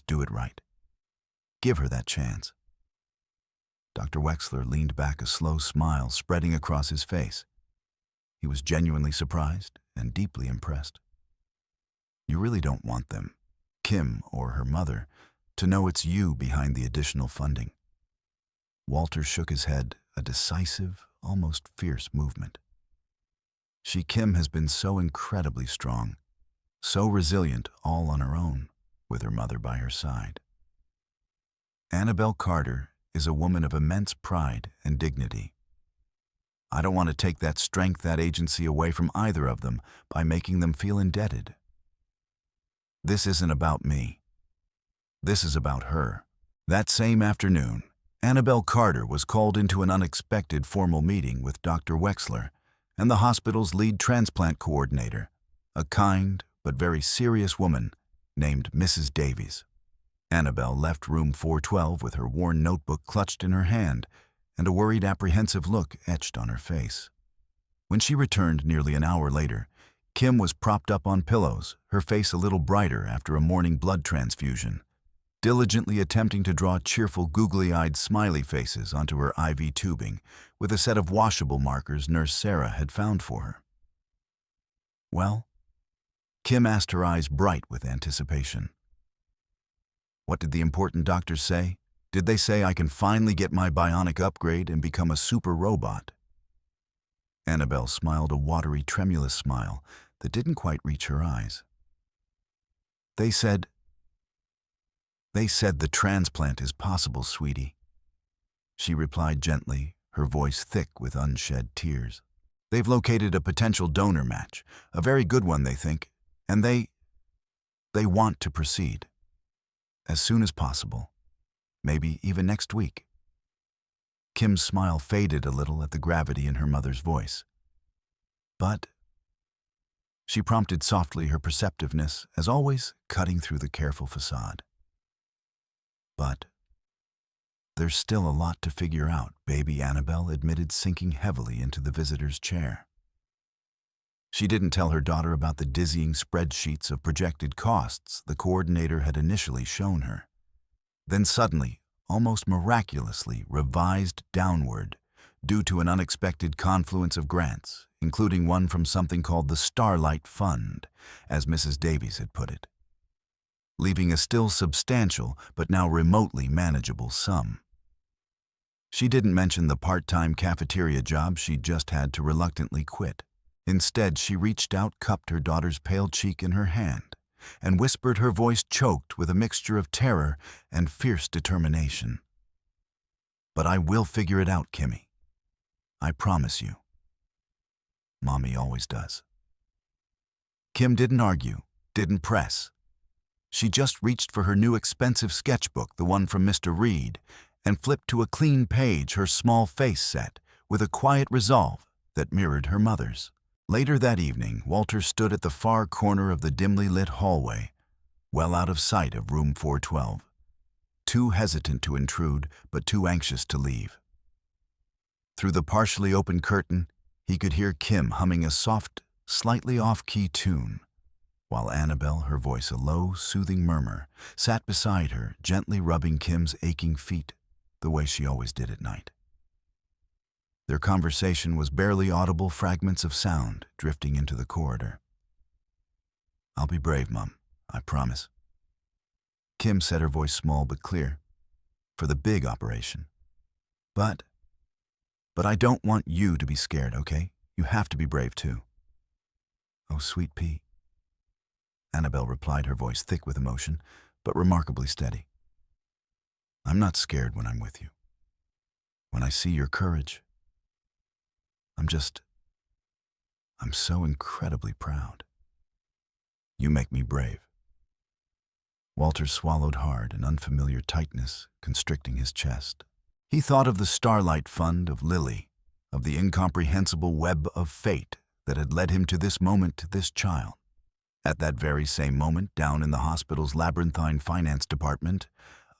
do it right. Give her that chance. Dr. Wexler leaned back, a slow smile spreading across his face. He was genuinely surprised and deeply impressed. You really don't want them, Kim or her mother, to know it's you behind the additional funding. Walter shook his head, a decisive, almost fierce movement. Kim has been so incredibly strong, so resilient all on her own, with her mother by her side. Annabelle Carter is a woman of immense pride and dignity. I don't want to take that strength, that agency away from either of them by making them feel indebted. This isn't about me. This is about her. That same afternoon, Annabelle Carter was called into an unexpected formal meeting with Dr. Wexler and the hospital's lead transplant coordinator, a kind but very serious woman named Mrs. Davies. Annabelle left room 412 with her worn notebook clutched in her hand and a worried, apprehensive look etched on her face. When she returned nearly an hour later, Kim was propped up on pillows, her face a little brighter after a morning blood transfusion, diligently attempting to draw cheerful, googly-eyed smiley faces onto her IV tubing with a set of washable markers Nurse Sarah had found for her. "Well?" Kim asked, her eyes bright with anticipation. "What did the important doctors say? Did they say I can finally get my bionic upgrade and become a super robot?" Annabelle smiled a watery, tremulous smile that didn't quite reach her eyes. They said the transplant is possible, sweetie," she replied gently, her voice thick with unshed tears. "They've located a potential donor match, a very good one, they think, and they want to proceed. As soon as possible. Maybe even next week." Kim's smile faded a little at the gravity in her mother's voice. "But," she prompted softly, her perceptiveness, as always, cutting through the careful facade. "But there's still a lot to figure out," baby Annabelle admitted, sinking heavily into the visitor's chair. She didn't tell her daughter about the dizzying spreadsheets of projected costs the coordinator had initially shown her. Then suddenly, almost miraculously, revised downward due to an unexpected confluence of grants, including one from something called the Starlight Fund, as Mrs. Davies had put it, leaving a still substantial but now remotely manageable sum. She didn't mention the part-time cafeteria job she'd just had to reluctantly quit. Instead, she reached out, cupped her daughter's pale cheek in her hand, and whispered, her voice choked with a mixture of terror and fierce determination. "But I will figure it out, Kimmy. I promise you. Mommy always does." Kim didn't argue, didn't press. She just reached for her new expensive sketchbook, the one from Mr. Reed, and flipped to a clean page, her small face set with a quiet resolve that mirrored her mother's. Later that evening, Walter stood at the far corner of the dimly lit hallway, well out of sight of room 412, too hesitant to intrude but too anxious to leave. Through the partially open curtain, he could hear Kim humming a soft, slightly off-key tune, while Annabelle, her voice a low, soothing murmur, sat beside her, gently rubbing Kim's aching feet the way she always did at night. Their conversation was barely audible fragments of sound drifting into the corridor. "I'll be brave, Mom, I promise." Kim said, her voice small but clear, "for the big operation. But I don't want you to be scared, okay? You have to be brave too." "Oh, sweet pea," Annabelle replied, her voice thick with emotion, but remarkably steady. "I'm not scared when I'm with you. When I see your courage, I'm so incredibly proud. You make me brave." Walter swallowed hard, an unfamiliar tightness constricting his chest. He thought of the Starlight Fund, of Lily, of the incomprehensible web of fate that had led him to this moment, to this child. At that very same moment, down in the hospital's labyrinthine finance department,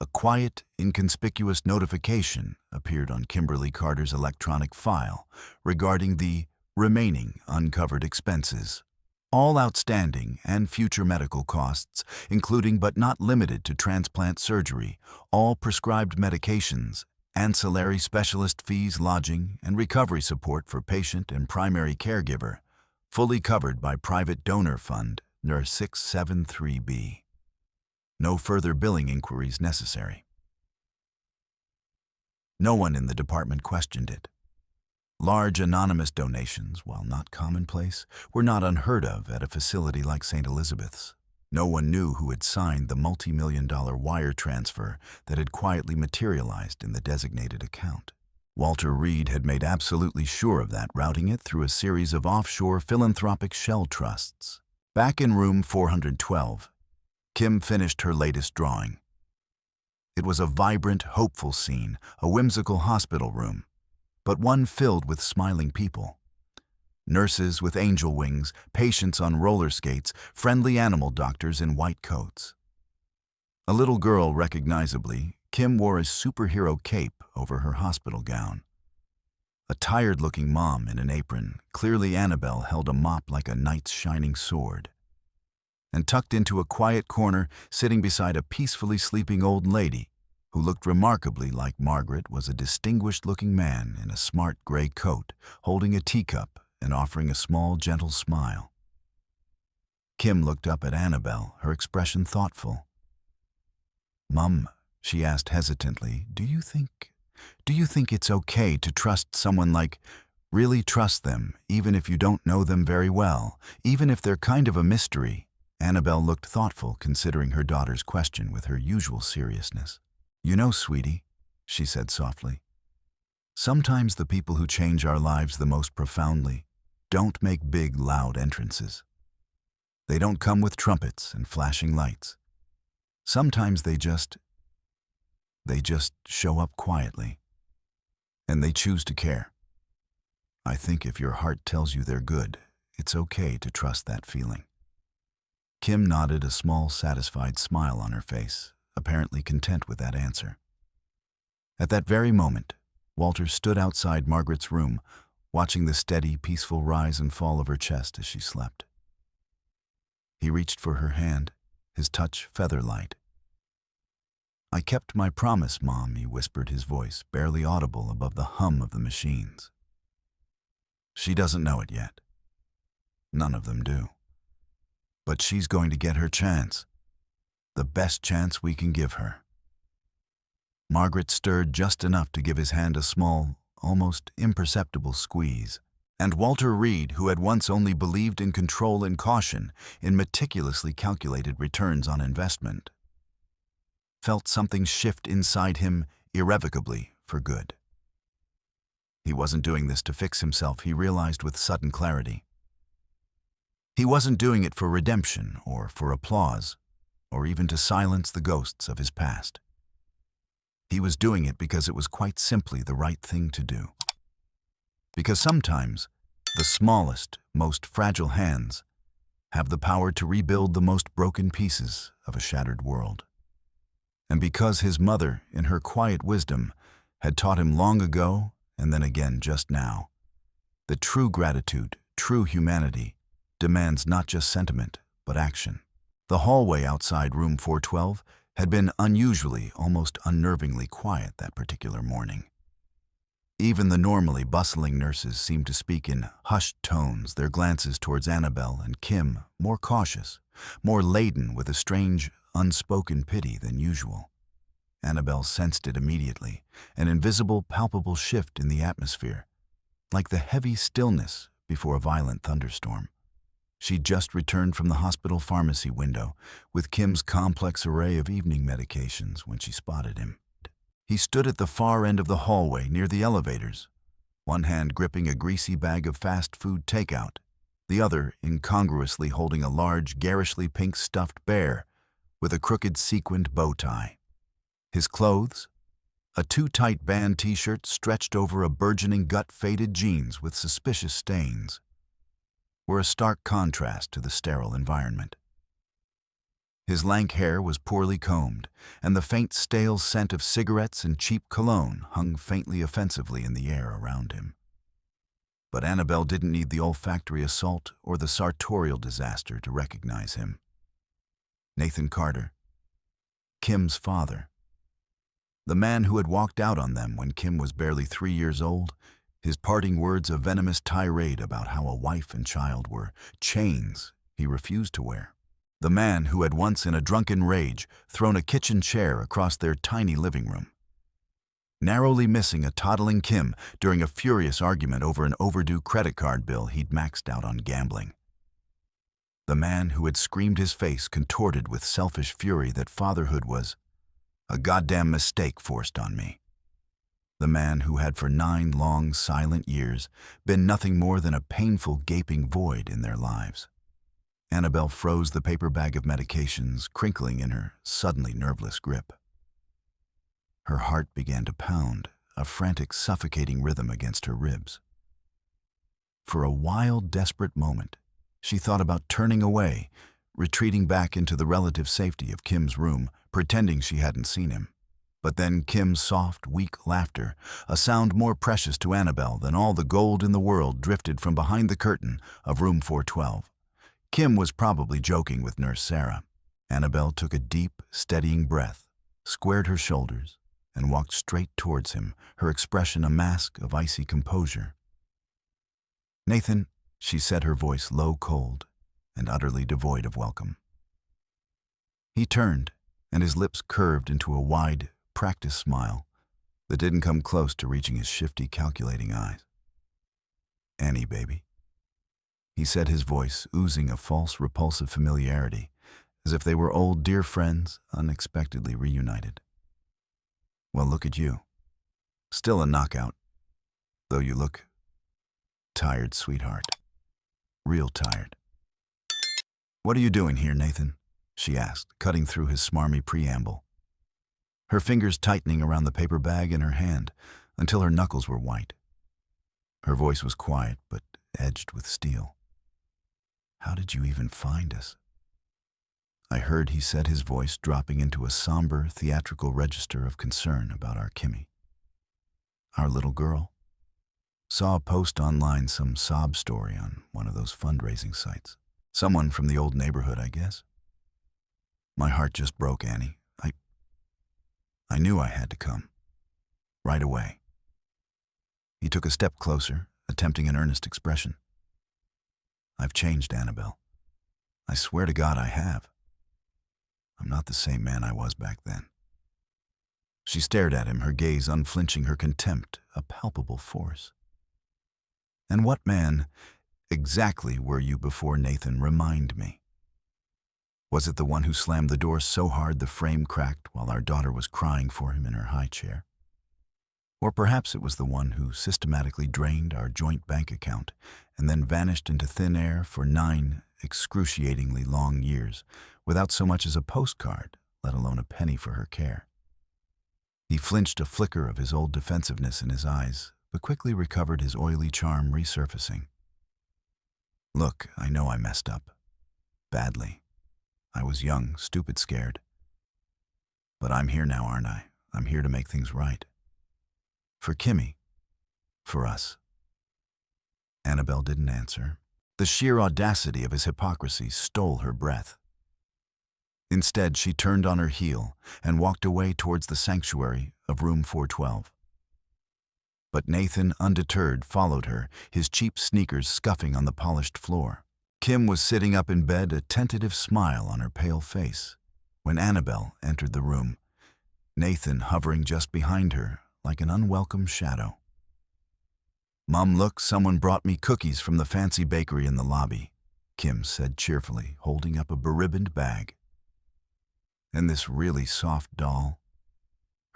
a quiet, inconspicuous notification appeared on Kimberly Carter's electronic file regarding the remaining uncovered expenses. All outstanding and future medical costs, including but not limited to transplant surgery, all prescribed medications, ancillary specialist fees, lodging, and recovery support for patient and primary caregiver, fully covered by private donor fund Nurse 673B. No further billing inquiries necessary. No one in the department questioned it. Large anonymous donations, while not commonplace, were not unheard of at a facility like St. Elizabeth's. No one knew who had signed the multi-million-dollar wire transfer that had quietly materialized in the designated account. Walter Reed had made absolutely sure of that, routing it through a series of offshore philanthropic shell trusts. Back in room 412, Kim finished her latest drawing. It was a vibrant, hopeful scene, a whimsical hospital room, but one filled with smiling people. Nurses with angel wings, patients on roller skates, friendly animal doctors in white coats. A little girl, recognizably, Kim wore a superhero cape over her hospital gown. A tired-looking mom in an apron, clearly Annabelle, held a mop like a knight's shining sword. And tucked into a quiet corner, sitting beside a peacefully sleeping old lady, who looked remarkably like Margaret, was a distinguished-looking man in a smart gray coat, holding a teacup and offering a small, gentle smile. Kim looked up at Annabelle, her expression thoughtful. "Mum," she asked hesitantly, do you think it's okay to trust someone, like, really trust them, even if you don't know them very well, even if they're kind of a mystery?" Annabelle looked thoughtful, considering her daughter's question with her usual seriousness. "You know, sweetie," she said softly, "sometimes the people who change our lives the most profoundly don't make big, loud entrances. They don't come with trumpets and flashing lights. Sometimes they just show up quietly. And they choose to care. I think if your heart tells you they're good, it's okay to trust that feeling." Kim nodded, a small, satisfied smile on her face, apparently content with that answer. At that very moment, Walter stood outside Margaret's room, watching the steady, peaceful rise and fall of her chest as she slept. He reached for her hand, his touch feather-light. "I kept my promise, Mom," he whispered, his voice barely audible above the hum of the machines. "She doesn't know it yet. None of them do. But she's going to get her chance. The best chance we can give her." Margaret stirred just enough to give his hand a small, almost imperceptible squeeze. And Walter Reed, who had once only believed in control and caution, in meticulously calculated returns on investment, felt something shift inside him irrevocably for good. He wasn't doing this to fix himself, he realized with sudden clarity. He wasn't doing it for redemption or for applause, or even to silence the ghosts of his past. He was doing it because it was quite simply the right thing to do. Because sometimes the smallest, most fragile hands have the power to rebuild the most broken pieces of a shattered world. And because his mother, in her quiet wisdom, had taught him long ago, and then again just now, that true gratitude, true humanity, demands not just sentiment, but action. The hallway outside room 412 had been unusually, almost unnervingly quiet that particular morning. Even the normally bustling nurses seemed to speak in hushed tones, their glances towards Annabelle and Kim more cautious, more laden with a strange, unspoken pity than usual. Annabelle sensed it immediately, an invisible, palpable shift in the atmosphere, like the heavy stillness before a violent thunderstorm. She'd just returned from the hospital pharmacy window with Kim's complex array of evening medications when she spotted him. He stood at the far end of the hallway near the elevators, one hand gripping a greasy bag of fast food takeout, the other incongruously holding a large, garishly pink stuffed bear with a crooked sequined bow tie. His clothes? A too-tight band t-shirt stretched over a burgeoning gut-faded jeans with suspicious stains, were a stark contrast to the sterile environment. His lank hair was poorly combed, and the faint stale scent of cigarettes and cheap cologne hung faintly offensively in the air around him. But Annabelle didn't need the olfactory assault or the sartorial disaster to recognize him. Nathan Carter, Kim's father. The man who had walked out on them when Kim was barely 3 years old, his parting words a venomous tirade about how a wife and child were chains he refused to wear. The man who had once in a drunken rage thrown a kitchen chair across their tiny living room, narrowly missing a toddling Kim during a furious argument over an overdue credit card bill he'd maxed out on gambling. The man who had screamed, his face contorted with selfish fury, that fatherhood was a goddamn mistake forced on me. The man who had for 9 long, silent years been nothing more than a painful, gaping void in their lives. Annabelle froze the paper bag of medications, crinkling in her suddenly nerveless grip. Her heart began to pound, a frantic, suffocating rhythm against her ribs. For a wild, desperate moment, she thought about turning away, retreating back into the relative safety of Kim's room, pretending she hadn't seen him. But then Kim's soft, weak laughter, a sound more precious to Annabelle than all the gold in the world, drifted from behind the curtain of room 412. Kim was probably joking with Nurse Sarah. Annabelle took a deep, steadying breath, squared her shoulders, and walked straight towards him, her expression a mask of icy composure. "Nathan," she said, her voice low, cold, and utterly devoid of welcome. He turned, and his lips curved into a wide, practiced smile that didn't come close to reaching his shifty, calculating eyes. "Annie, baby," he said, his voice oozing a false, repulsive familiarity, as if they were old, dear friends, unexpectedly reunited. "Well, look at you. Still a knockout, though you look tired, sweetheart. Real tired." "What are you doing here, Nathan?" she asked, cutting through his smarmy preamble, her fingers tightening around the paper bag in her hand until her knuckles were white. Her voice was quiet, but edged with steel. "How did you even find us?" "I heard," he said, his voice dropping into a somber, theatrical register of concern about our Kimmy. "Our little girl. Saw a post online, some sob story on one of those fundraising sites. Someone from the old neighborhood, I guess. My heart just broke, Annie. I knew I had to come. Right away." He took a step closer, attempting an earnest expression. "I've changed, Annabelle. I swear to God I have. I'm not the same man I was back then." She stared at him, her gaze unflinching, her contempt a palpable force. "And what man exactly were you before, Nathan? Remind me. Was it the one who slammed the door so hard the frame cracked while our daughter was crying for him in her high chair? Or perhaps it was the one who systematically drained our joint bank account and then vanished into thin air for 9 excruciatingly long years without so much as a postcard, let alone a penny for her care?" He flinched, a flicker of his old defensiveness in his eyes, but quickly recovered, his oily charm resurfacing. "Look, I know I messed up. Badly. I was young, stupid, scared. But I'm here now, aren't I? I'm here to make things right. For Kimmy. For us." Annabelle didn't answer. The sheer audacity of his hypocrisy stole her breath. Instead, she turned on her heel and walked away towards the sanctuary of room 412. But Nathan, undeterred, followed her, his cheap sneakers scuffing on the polished floor. Kim was sitting up in bed, a tentative smile on her pale face, when Annabelle entered the room, Nathan hovering just behind her like an unwelcome shadow. "Mom, look, someone brought me cookies from the fancy bakery in the lobby," Kim said cheerfully, holding up a beribboned bag. "And this really soft doll?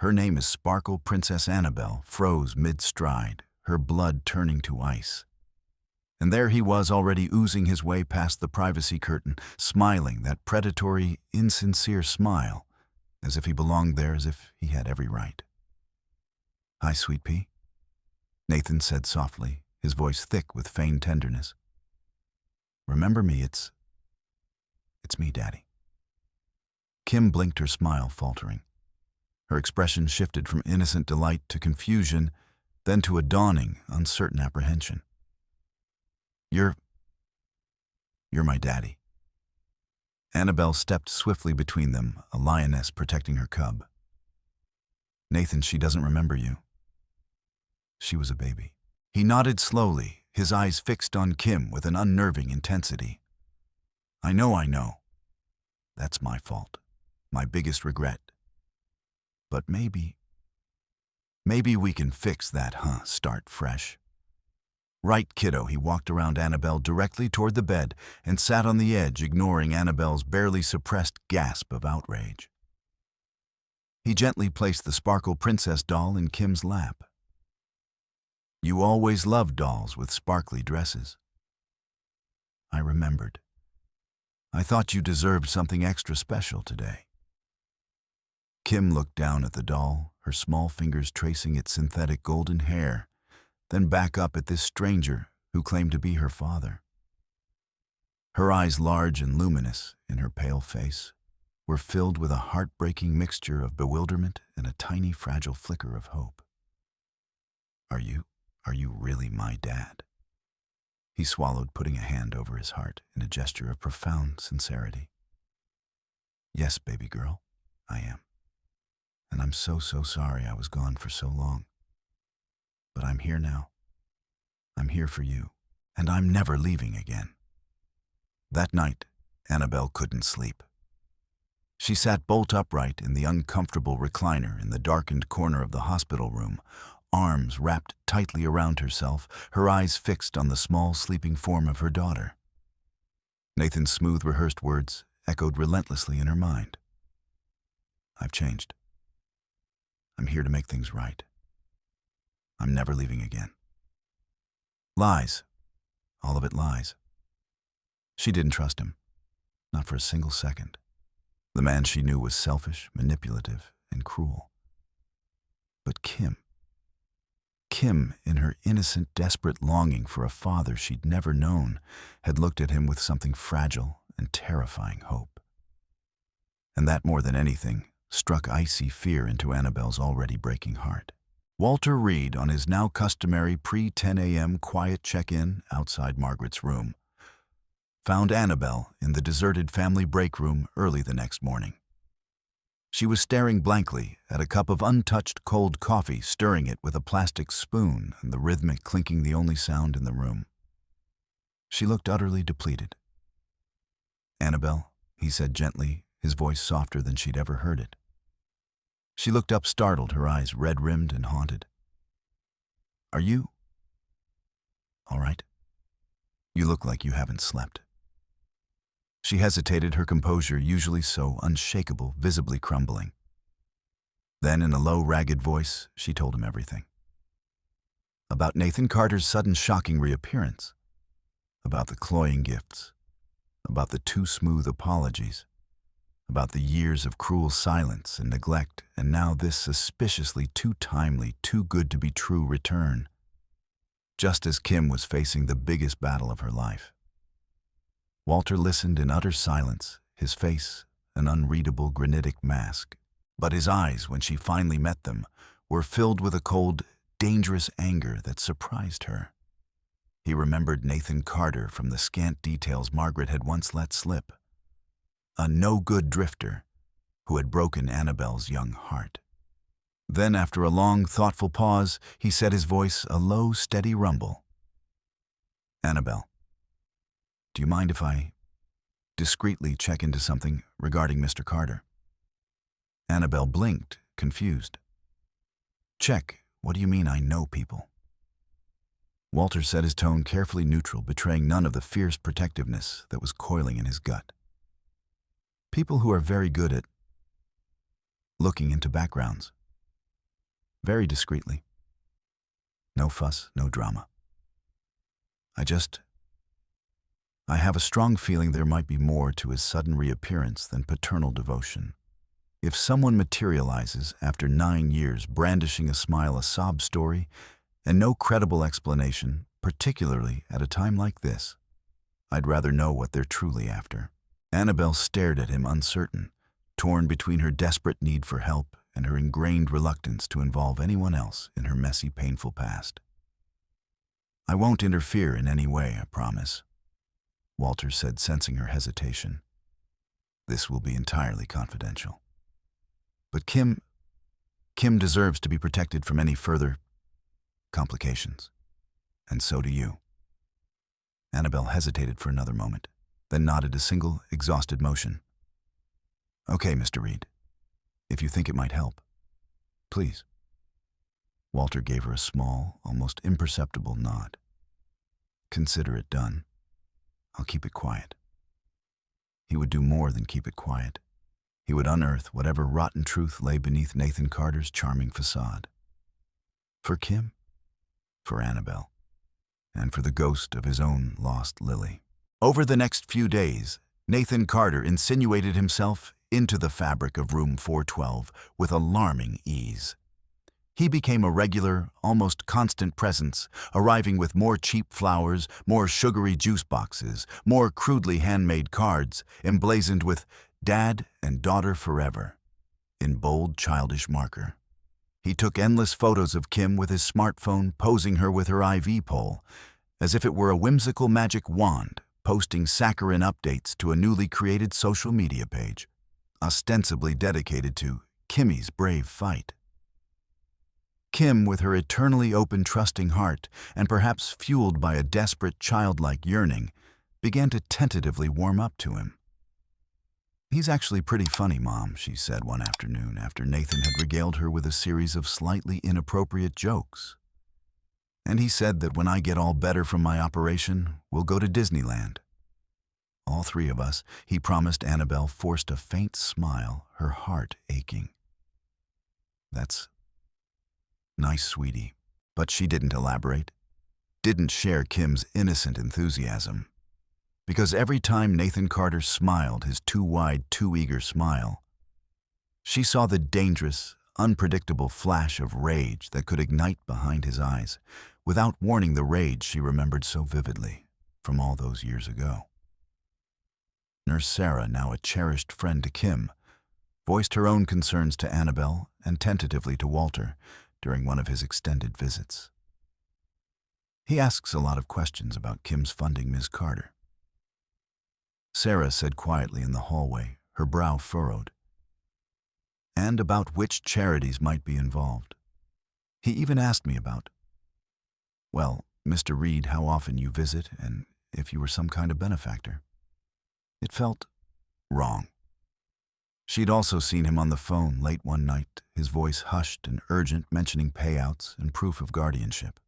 Her name is Sparkle Princess Annabelle," froze mid-stride, her blood turning to ice. And there he was, already oozing his way past the privacy curtain, smiling, that predatory, insincere smile, as if he belonged there, as if he had every right. "Hi, sweet pea," Nathan said softly, his voice thick with feigned tenderness. "Remember me, it's me, Daddy." Kim blinked, her smile faltering. Her expression shifted from innocent delight to confusion, then to a dawning, uncertain apprehension. You're my daddy." Annabelle stepped swiftly between them, a lioness protecting her cub. "Nathan, she doesn't remember you. She was a baby." He nodded slowly, his eyes fixed on Kim with an unnerving intensity. I know. That's my fault, my biggest regret. But maybe we can fix that, huh? Start fresh." "Right, kiddo." He walked around Annabelle directly toward the bed and sat on the edge, ignoring Annabelle's barely suppressed gasp of outrage. He gently placed the Sparkle Princess doll in Kim's lap. "You always loved dolls with sparkly dresses." I remembered. "I thought you deserved something extra special today." Kim looked down at the doll, her small fingers tracing its synthetic golden hair, then back up at this stranger who claimed to be her father. Her eyes, large and luminous in her pale face, were filled with a heartbreaking mixture of bewilderment and a tiny fragile flicker of hope. Are you really my dad?" He swallowed, putting a hand over his heart in a gesture of profound sincerity. "Yes, baby girl, I am. And I'm so sorry I was gone for so long. But I'm here now. I'm here for you, and I'm never leaving again." That night, Annabelle couldn't sleep. She sat bolt upright in the uncomfortable recliner in the darkened corner of the hospital room, arms wrapped tightly around herself, her eyes fixed on the small sleeping form of her daughter. Nathan's smooth, rehearsed words echoed relentlessly in her mind. "I've changed. I'm here to make things right. I'm never leaving again." Lies. All of it lies. She didn't trust him. Not for a single second. The man she knew was selfish, manipulative, and cruel. But Kim, in her innocent, desperate longing for a father she'd never known, had looked at him with something fragile and terrifying hope. And that, more than anything, struck icy fear into Annabelle's already breaking heart. Walter Reed, on his now customary pre-10 a.m. quiet check-in outside Margaret's room, found Annabelle in the deserted family break room early the next morning. She was staring blankly at a cup of untouched cold coffee, stirring it with a plastic spoon and the rhythmic clinking the only sound in the room. She looked utterly depleted. "Annabelle," he said gently, his voice softer than she'd ever heard it. She looked up, startled, her eyes red-rimmed and haunted. "Are you all right? You look like you haven't slept." She hesitated, her composure, usually so unshakable, visibly crumbling. Then, in a low, ragged voice, she told him everything. About Nathan Carter's sudden, shocking reappearance. About the cloying gifts. About the too smooth apologies. About the years of cruel silence and neglect, and now this suspiciously too timely, too good to be true return. Just as Kim was facing the biggest battle of her life. Walter listened in utter silence, his face an unreadable granitic mask. But his eyes, when she finally met them, were filled with a cold, dangerous anger that surprised her. He remembered Nathan Carter from the scant details Margaret had once let slip. A no-good drifter who had broken Annabelle's young heart. Then, after a long, thoughtful pause, he said, his voice a low, steady rumble. "Annabelle, do you mind if I discreetly check into something regarding Mr. Carter?" Annabelle blinked, confused. "Check? What do you mean I know people?" Walter said, his tone carefully neutral, betraying none of the fierce protectiveness that was coiling in his gut. "People who are very good at looking into backgrounds. Very discreetly. No fuss, no drama. I have a strong feeling there might be more to his sudden reappearance than paternal devotion. If someone materializes after 9 years, brandishing a smile, a sob story, and no credible explanation, particularly at a time like this, I'd rather know what they're truly after." Annabelle stared at him, uncertain, torn between her desperate need for help and her ingrained reluctance to involve anyone else in her messy, painful past. "I won't interfere in any way, I promise," Walter said, sensing her hesitation. "This will be entirely confidential. But Kim deserves to be protected from any further complications. And so do you." Annabelle hesitated for another moment, then nodded a single, exhausted motion. "Okay, Mr. Reed. If you think it might help, please." Walter gave her a small, almost imperceptible nod. "Consider it done. I'll keep it quiet." He would do more than keep it quiet. He would unearth whatever rotten truth lay beneath Nathan Carter's charming facade. For Kim, for Annabelle, and for the ghost of his own lost Lily. Over the next few days, Nathan Carter insinuated himself into the fabric of room 412 with alarming ease. He became a regular, almost constant presence, arriving with more cheap flowers, more sugary juice boxes, more crudely handmade cards, emblazoned with "Dad and Daughter Forever" in bold, childish marker. He took endless photos of Kim with his smartphone, posing her with her IV pole, as if it were a whimsical magic wand, posting saccharine updates to a newly created social media page, ostensibly dedicated to Kimmy's brave fight. Kim, with her eternally open, trusting heart, and perhaps fueled by a desperate, childlike yearning, began to tentatively warm up to him. "He's actually pretty funny, Mom," she said one afternoon after Nathan had regaled her with a series of slightly inappropriate jokes. "And he said that when I get all better from my operation, we'll go to Disneyland." All three of us, he promised. Annabelle forced a faint smile, her heart aching. "That's nice, sweetie." But she didn't elaborate, didn't share Kim's innocent enthusiasm. Because every time Nathan Carter smiled his too wide, too eager smile, she saw the dangerous, unpredictable flash of rage that could ignite behind his eyes, without warning the rage she remembered so vividly from all those years ago. Nurse Sarah, now a cherished friend to Kim, voiced her own concerns to Annabelle and tentatively to Walter during one of his extended visits. "He asks a lot of questions about Kim's funding Ms. Carter," Sarah said quietly in the hallway, her brow furrowed. "And about which charities might be involved. He even asked me about, well, Mr. Reed, how often you visit, and if you were some kind of benefactor." It felt wrong. She'd also seen him on the phone late one night, his voice hushed and urgent, mentioning payouts and proof of guardianship.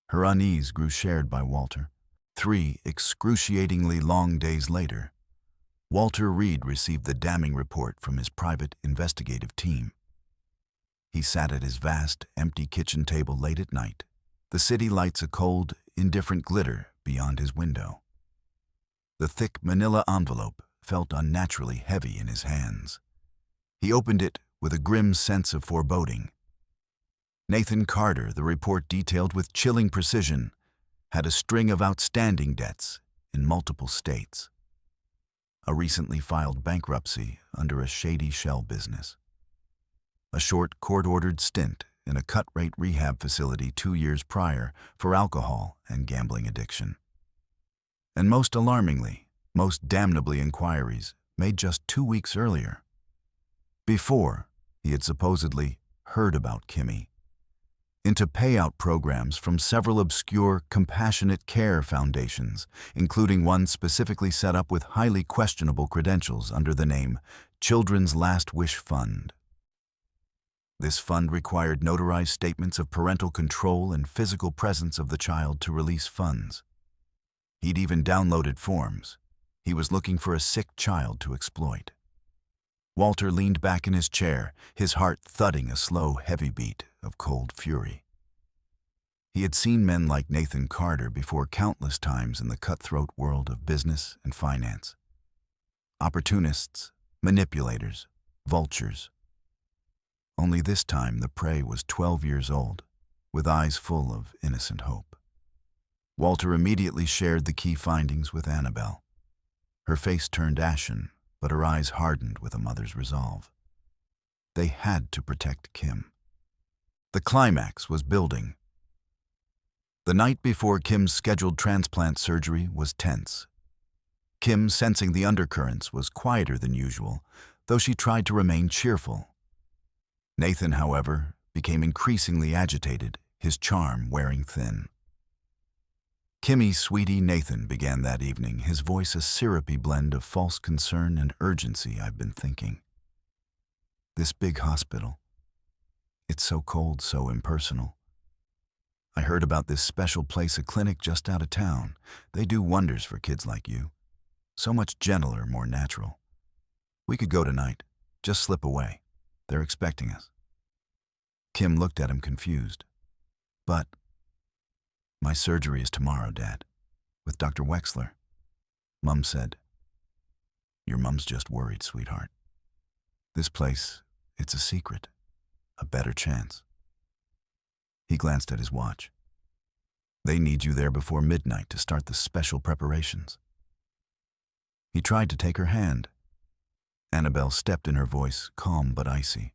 Her unease grew shared by Walter. 3 excruciatingly long days later, Walter Reed received the damning report from his private investigative team. He sat at his vast, empty kitchen table late at night, the city lights a cold, indifferent glitter beyond his window. The thick manila envelope felt unnaturally heavy in his hands. He opened it with a grim sense of foreboding. Nathan Carter, the report detailed with chilling precision, had a string of outstanding debts in multiple states. A recently filed bankruptcy under a shady shell business. A short court-ordered stint in a cut-rate rehab facility 2 years prior for alcohol and gambling addiction. And most alarmingly, most damnably inquiries made just 2 weeks earlier, before he had supposedly heard about Kimmy, into payout programs from several obscure compassionate care foundations, including one specifically set up with highly questionable credentials under the name Children's Last Wish Fund. This fund required notarized statements of parental control and physical presence of the child to release funds. He'd even downloaded forms. He was looking for a sick child to exploit. Walter leaned back in his chair, his heart thudding a slow, heavy beat of cold fury. He had seen men like Nathan Carter before countless times in the cutthroat world of business and finance. Opportunists, manipulators, vultures. Only this time the prey was 12 years old, with eyes full of innocent hope. Walter immediately shared the key findings with Annabelle. Her face turned ashen, but her eyes hardened with a mother's resolve. They had to protect Kim. The climax was building. The night before Kim's scheduled transplant surgery was tense. Kim, sensing the undercurrents, was quieter than usual, though she tried to remain cheerful. Nathan, however, became increasingly agitated, his charm wearing thin. "Kimmy, sweetie," Nathan began that evening, his voice a syrupy blend of false concern and urgency. "I've been thinking. This big hospital. It's so cold, so impersonal. I heard about this special place, a clinic just out of town. They do wonders for kids like you. So much gentler, more natural. We could go tonight. Just slip away. They're expecting us." Kim looked at him confused. "But my surgery is tomorrow, Dad, with Dr. Wexler," Mum said. "Your mum's just worried, sweetheart." This place, it's a secret, a better chance. He glanced at his watch. They need you there before midnight to start the special preparations. He tried to take her hand. Annabelle stepped in, her voice calm but icy.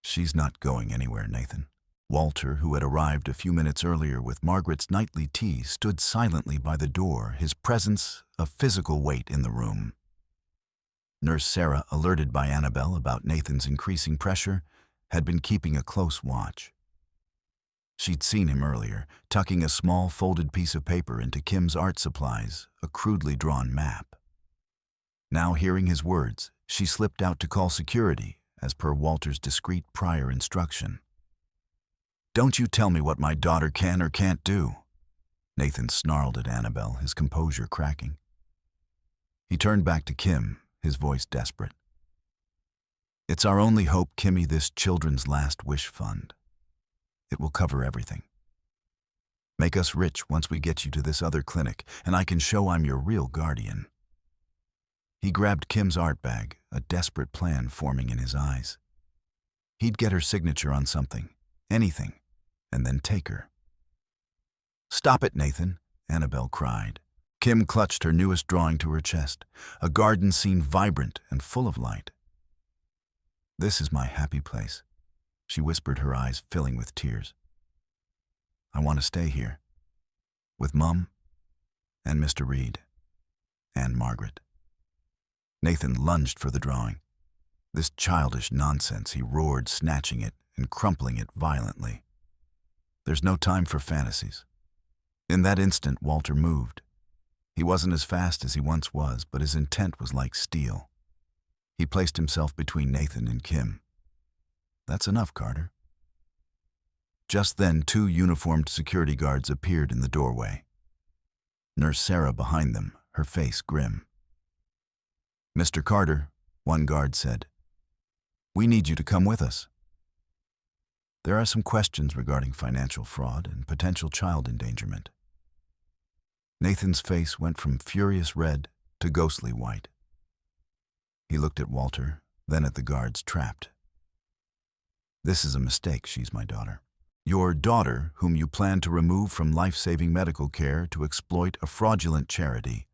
She's not going anywhere, Nathan. Walter, who had arrived a few minutes earlier with Margaret's nightly tea, stood silently by the door, his presence a physical weight in the room. Nurse Sarah, alerted by Annabelle about Nathan's increasing pressure, had been keeping a close watch. She'd seen him earlier, tucking a small folded piece of paper into Kim's art supplies, a crudely drawn map. Now, hearing his words, she slipped out to call security, as per Walter's discreet prior instruction. "Don't you tell me what my daughter can or can't do," Nathan snarled at Annabelle, his composure cracking. He turned back to Kim, his voice desperate. "It's our only hope, Kimmy, this Children's Last Wish Fund. It will cover everything. Make us rich once we get you to this other clinic, and I can show I'm your real guardian." He grabbed Kim's art bag, a desperate plan forming in his eyes. He'd get her signature on something, anything, and then take her. "Stop it, Nathan," Annabelle cried. Kim clutched her newest drawing to her chest, a garden scene vibrant and full of light. "This is my happy place," she whispered, her eyes filling with tears. "I want to stay here, with Mum, and Mr. Reed, and Margaret." Nathan lunged for the drawing. "This childish nonsense," he roared, snatching it and crumpling it violently. "There's no time for fantasies." In that instant, Walter moved. He wasn't as fast as he once was, but his intent was like steel. He placed himself between Nathan and Kim. "That's enough, Carter." Just then, 2 uniformed security guards appeared in the doorway. Nurse Sarah behind them, her face grim. "Mr. Carter," one guard said, "we need you to come with us. There are some questions regarding financial fraud and potential child endangerment." Nathan's face went from furious red to ghostly white. He looked at Walter, then at the guards, trapped. "This is a mistake. She's my daughter. Your daughter, whom you plan to remove from life-saving medical care to exploit a fraudulent charity,"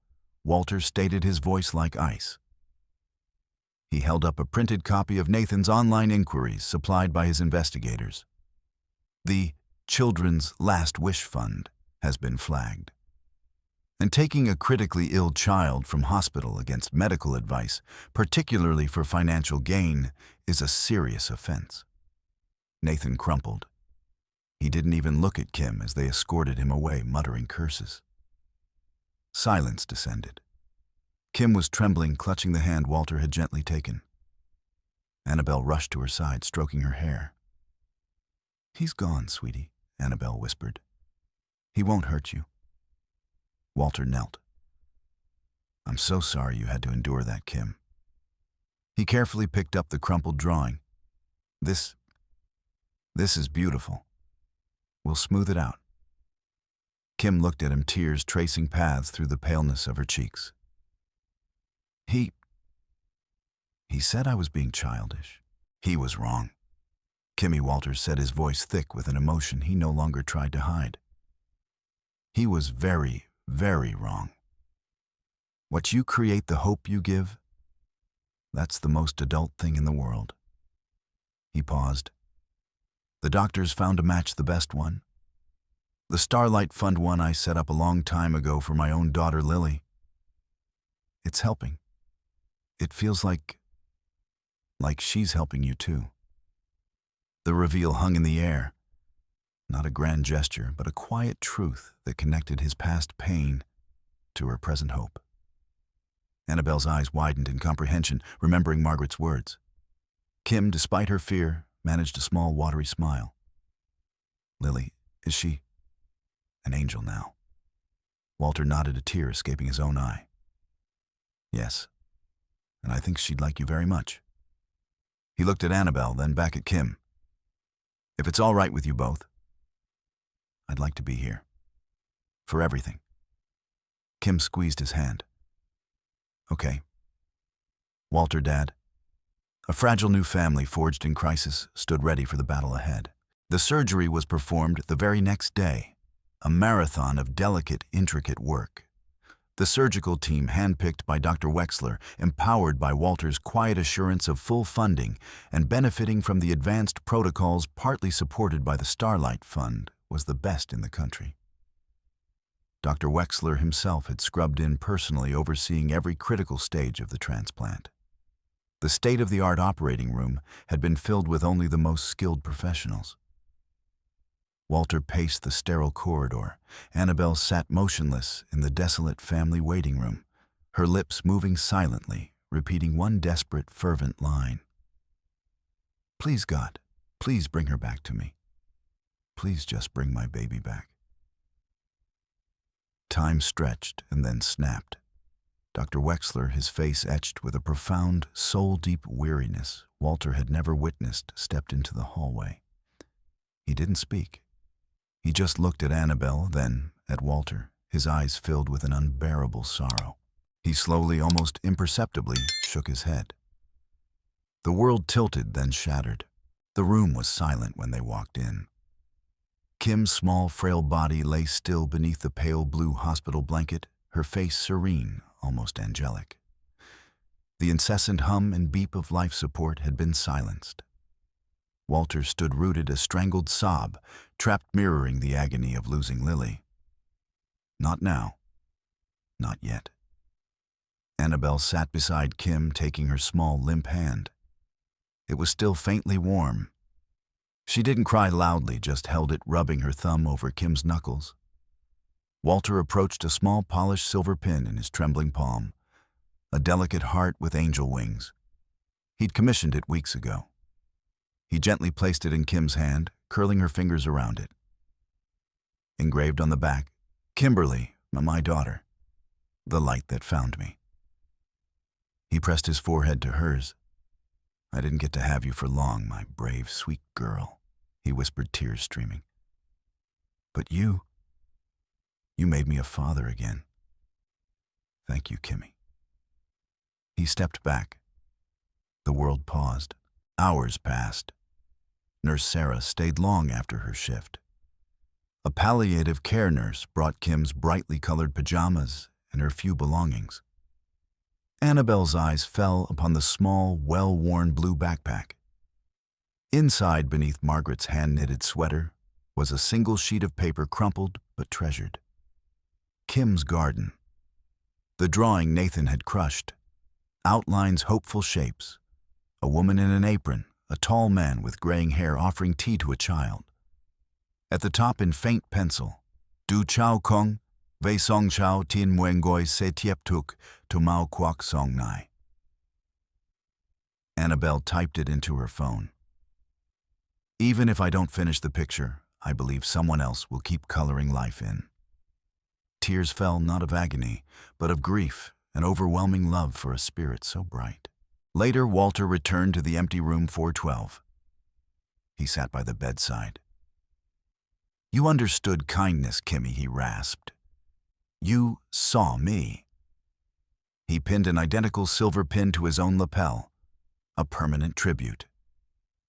Walter stated, his voice like ice. He held up a printed copy of Nathan's online inquiries supplied by his investigators. "The Children's Last Wish Fund has been flagged. And taking a critically ill child from hospital against medical advice, particularly for financial gain, is a serious offense." Nathan crumpled. He didn't even look at Kim as they escorted him away, muttering curses. Silence descended. Kim was trembling, clutching the hand Walter had gently taken. Annabelle rushed to her side, stroking her hair. "He's gone, sweetie," Annabelle whispered. "He won't hurt you." Walter knelt. "I'm so sorry you had to endure that, Kim." He carefully picked up the crumpled drawing. This is beautiful. We'll smooth it out." Kim looked at him, tears tracing paths through the paleness of her cheeks. He said I was being childish. He was wrong." Kimmy Walters said, his voice thick with an emotion he no longer tried to hide. "He was very, very wrong. What you create, the hope you give, that's the most adult thing in the world." He paused. "The doctors found a match, the best one. The Starlight Fund one I set up a long time ago for my own daughter, Lily. It's helping. It feels like she's helping you too." The reveal hung in the air. Not a grand gesture, but a quiet truth that connected his past pain to her present hope. Annabelle's eyes widened in comprehension, remembering Margaret's words. Kim, despite her fear, managed a small, watery smile. "Lily, is she an angel now?" Walter nodded, a tear escaping his own eye. "Yes, and I think she'd like you very much." He looked at Annabelle, then back at Kim. "If it's all right with you both, I'd like to be here. For everything." Kim squeezed his hand. "Okay. Walter, Dad, A fragile new family forged in crisis stood ready for the battle ahead. The surgery was performed the very next day, a marathon of delicate, intricate work. The surgical team, handpicked by Dr. Wexler, empowered by Walter's quiet assurance of full funding and benefiting from the advanced protocols partly supported by the Starlight Fund, was the best in the country. Dr. Wexler himself had scrubbed in personally, overseeing every critical stage of the transplant. The state-of-the-art operating room had been filled with only the most skilled professionals. Walter paced the sterile corridor. Annabelle sat motionless in the desolate family waiting room, her lips moving silently, repeating one desperate, fervent line. "Please, God, please bring her back to me. Please just bring my baby back." Time stretched and then snapped. Dr. Wexler, his face etched with a profound, soul-deep weariness Walter had never witnessed, stepped into the hallway. He didn't speak. He just looked at Annabelle, then at Walter, his eyes filled with an unbearable sorrow. He slowly, almost imperceptibly, shook his head. The world tilted, then shattered. The room was silent when they walked in. Kim's small, frail body lay still beneath the pale blue hospital blanket, her face serene, almost angelic. The incessant hum and beep of life support had been silenced. Walter stood rooted, a strangled sob, trapped, mirroring the agony of losing Lily. Not now. Not yet. Annabelle sat beside Kim, taking her small, limp hand. It was still faintly warm. She didn't cry loudly, just held it, rubbing her thumb over Kim's knuckles. Walter approached a small polished silver pin in his trembling palm, a delicate heart with angel wings. He'd commissioned it weeks ago. He gently placed it in Kim's hand, curling her fingers around it. Engraved on the back, "Kimberly, my daughter, the light that found me." He pressed his forehead to hers. "I didn't get to have you for long, my brave, sweet girl," he whispered, tears streaming. "But you made me a father again. Thank you, Kimmy." He stepped back. The world paused. Hours passed. Nurse Sarah stayed long after her shift. A palliative care nurse brought Kim's brightly colored pajamas and her few belongings. Annabelle's eyes fell upon the small, well-worn blue backpack. Inside, beneath Margaret's hand-knitted sweater, was a single sheet of paper, crumpled but treasured. Kim's garden. The drawing Nathan had crushed. Outlines, hopeful shapes. A woman in an apron, a tall man with graying hair offering tea to a child. At the top, in faint pencil, "Du chao kong, vei song chao tien muengoi se tiep tuk to mau kwak song nai." Annabelle typed it into her phone. "Even if I don't finish the picture, I believe someone else will keep coloring life in." Tears fell, not of agony, but of grief and overwhelming love for a spirit so bright. Later, Walter returned to the empty room 412. He sat by the bedside. "You understood kindness, Kimmy," he rasped. "You saw me." He pinned an identical silver pin to his own lapel, a permanent tribute.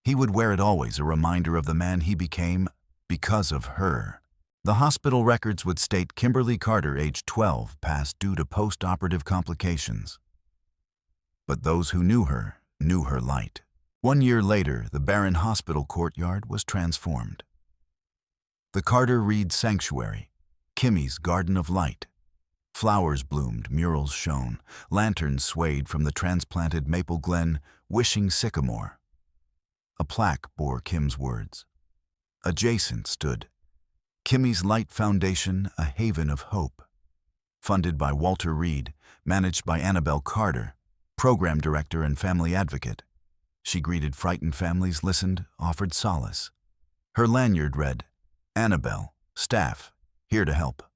He would wear it always, a reminder of the man he became because of her. The hospital records would state Kimberly Carter, age 12, passed due to post-operative complications. But those who knew her light. 1 year later, the barren hospital courtyard was transformed. The Carter Reed Sanctuary, Kimmy's Garden of Light. Flowers bloomed, murals shone, lanterns swayed from the transplanted Maple Glen, wishing sycamore. A plaque bore Kim's words. Adjacent stood Kimmy's Light Foundation, a haven of hope. Funded by Walter Reed, managed by Annabelle Carter, program director and family advocate. She greeted frightened families, listened, offered solace. Her lanyard read, "Annabelle, staff, here to help."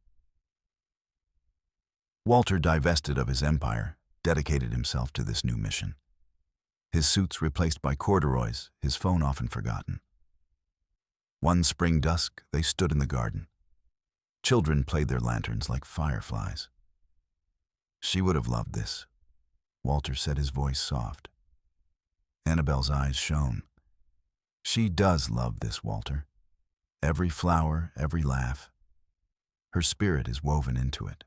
Walter divested of his empire, dedicated himself to this new mission. His suits replaced by corduroys, his phone often forgotten. One spring dusk, they stood in the garden. Children played their lanterns like fireflies. "She would have loved this," Walter said, his voice soft. Annabelle's eyes shone. She does love this, Walter. Every flower, every laugh. Her spirit is woven into it.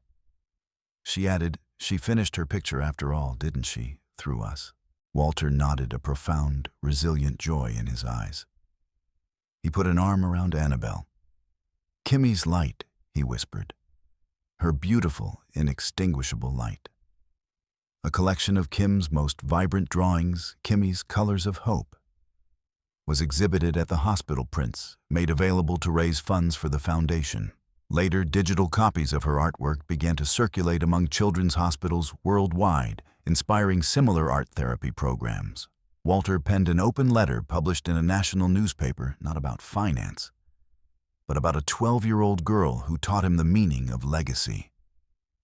She added, she finished her picture after all, didn't she, through us? Walter nodded, a profound, resilient joy in his eyes. He put an arm around Annabelle. Kimmy's light, he whispered. Her beautiful, inextinguishable light. A collection of Kim's most vibrant drawings, Kimmy's Colors of Hope, was exhibited at the Hospital Prints, made available to raise funds for the foundation. Later, digital copies of her artwork began to circulate among children's hospitals worldwide, inspiring similar art therapy programs. Walter penned an open letter published in a national newspaper, not about finance, but about a 12-year-old girl who taught him the meaning of legacy.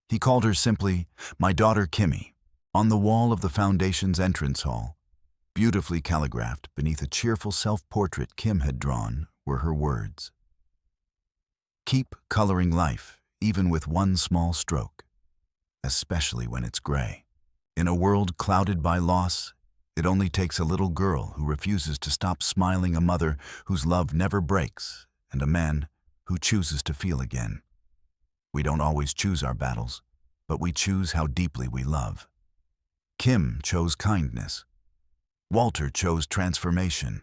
He called her simply, "My daughter Kimmy." On the wall of the foundation's entrance hall, beautifully calligraphed beneath a cheerful self-portrait Kim had drawn, were her words. Keep coloring life, even with one small stroke, especially when it's gray. In a world clouded by loss, it only takes a little girl who refuses to stop smiling, a mother whose love never breaks, and a man who chooses to feel again. We don't always choose our battles, but we choose how deeply we love. Kim chose kindness. Walter chose transformation.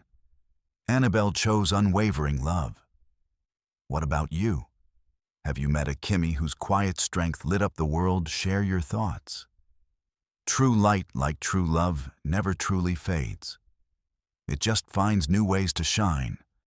Annabelle chose unwavering love. What about you? Have you met a Kimmy whose quiet strength lit up the world? Share your thoughts. True light, like true love, never truly fades. It just finds new ways to shine.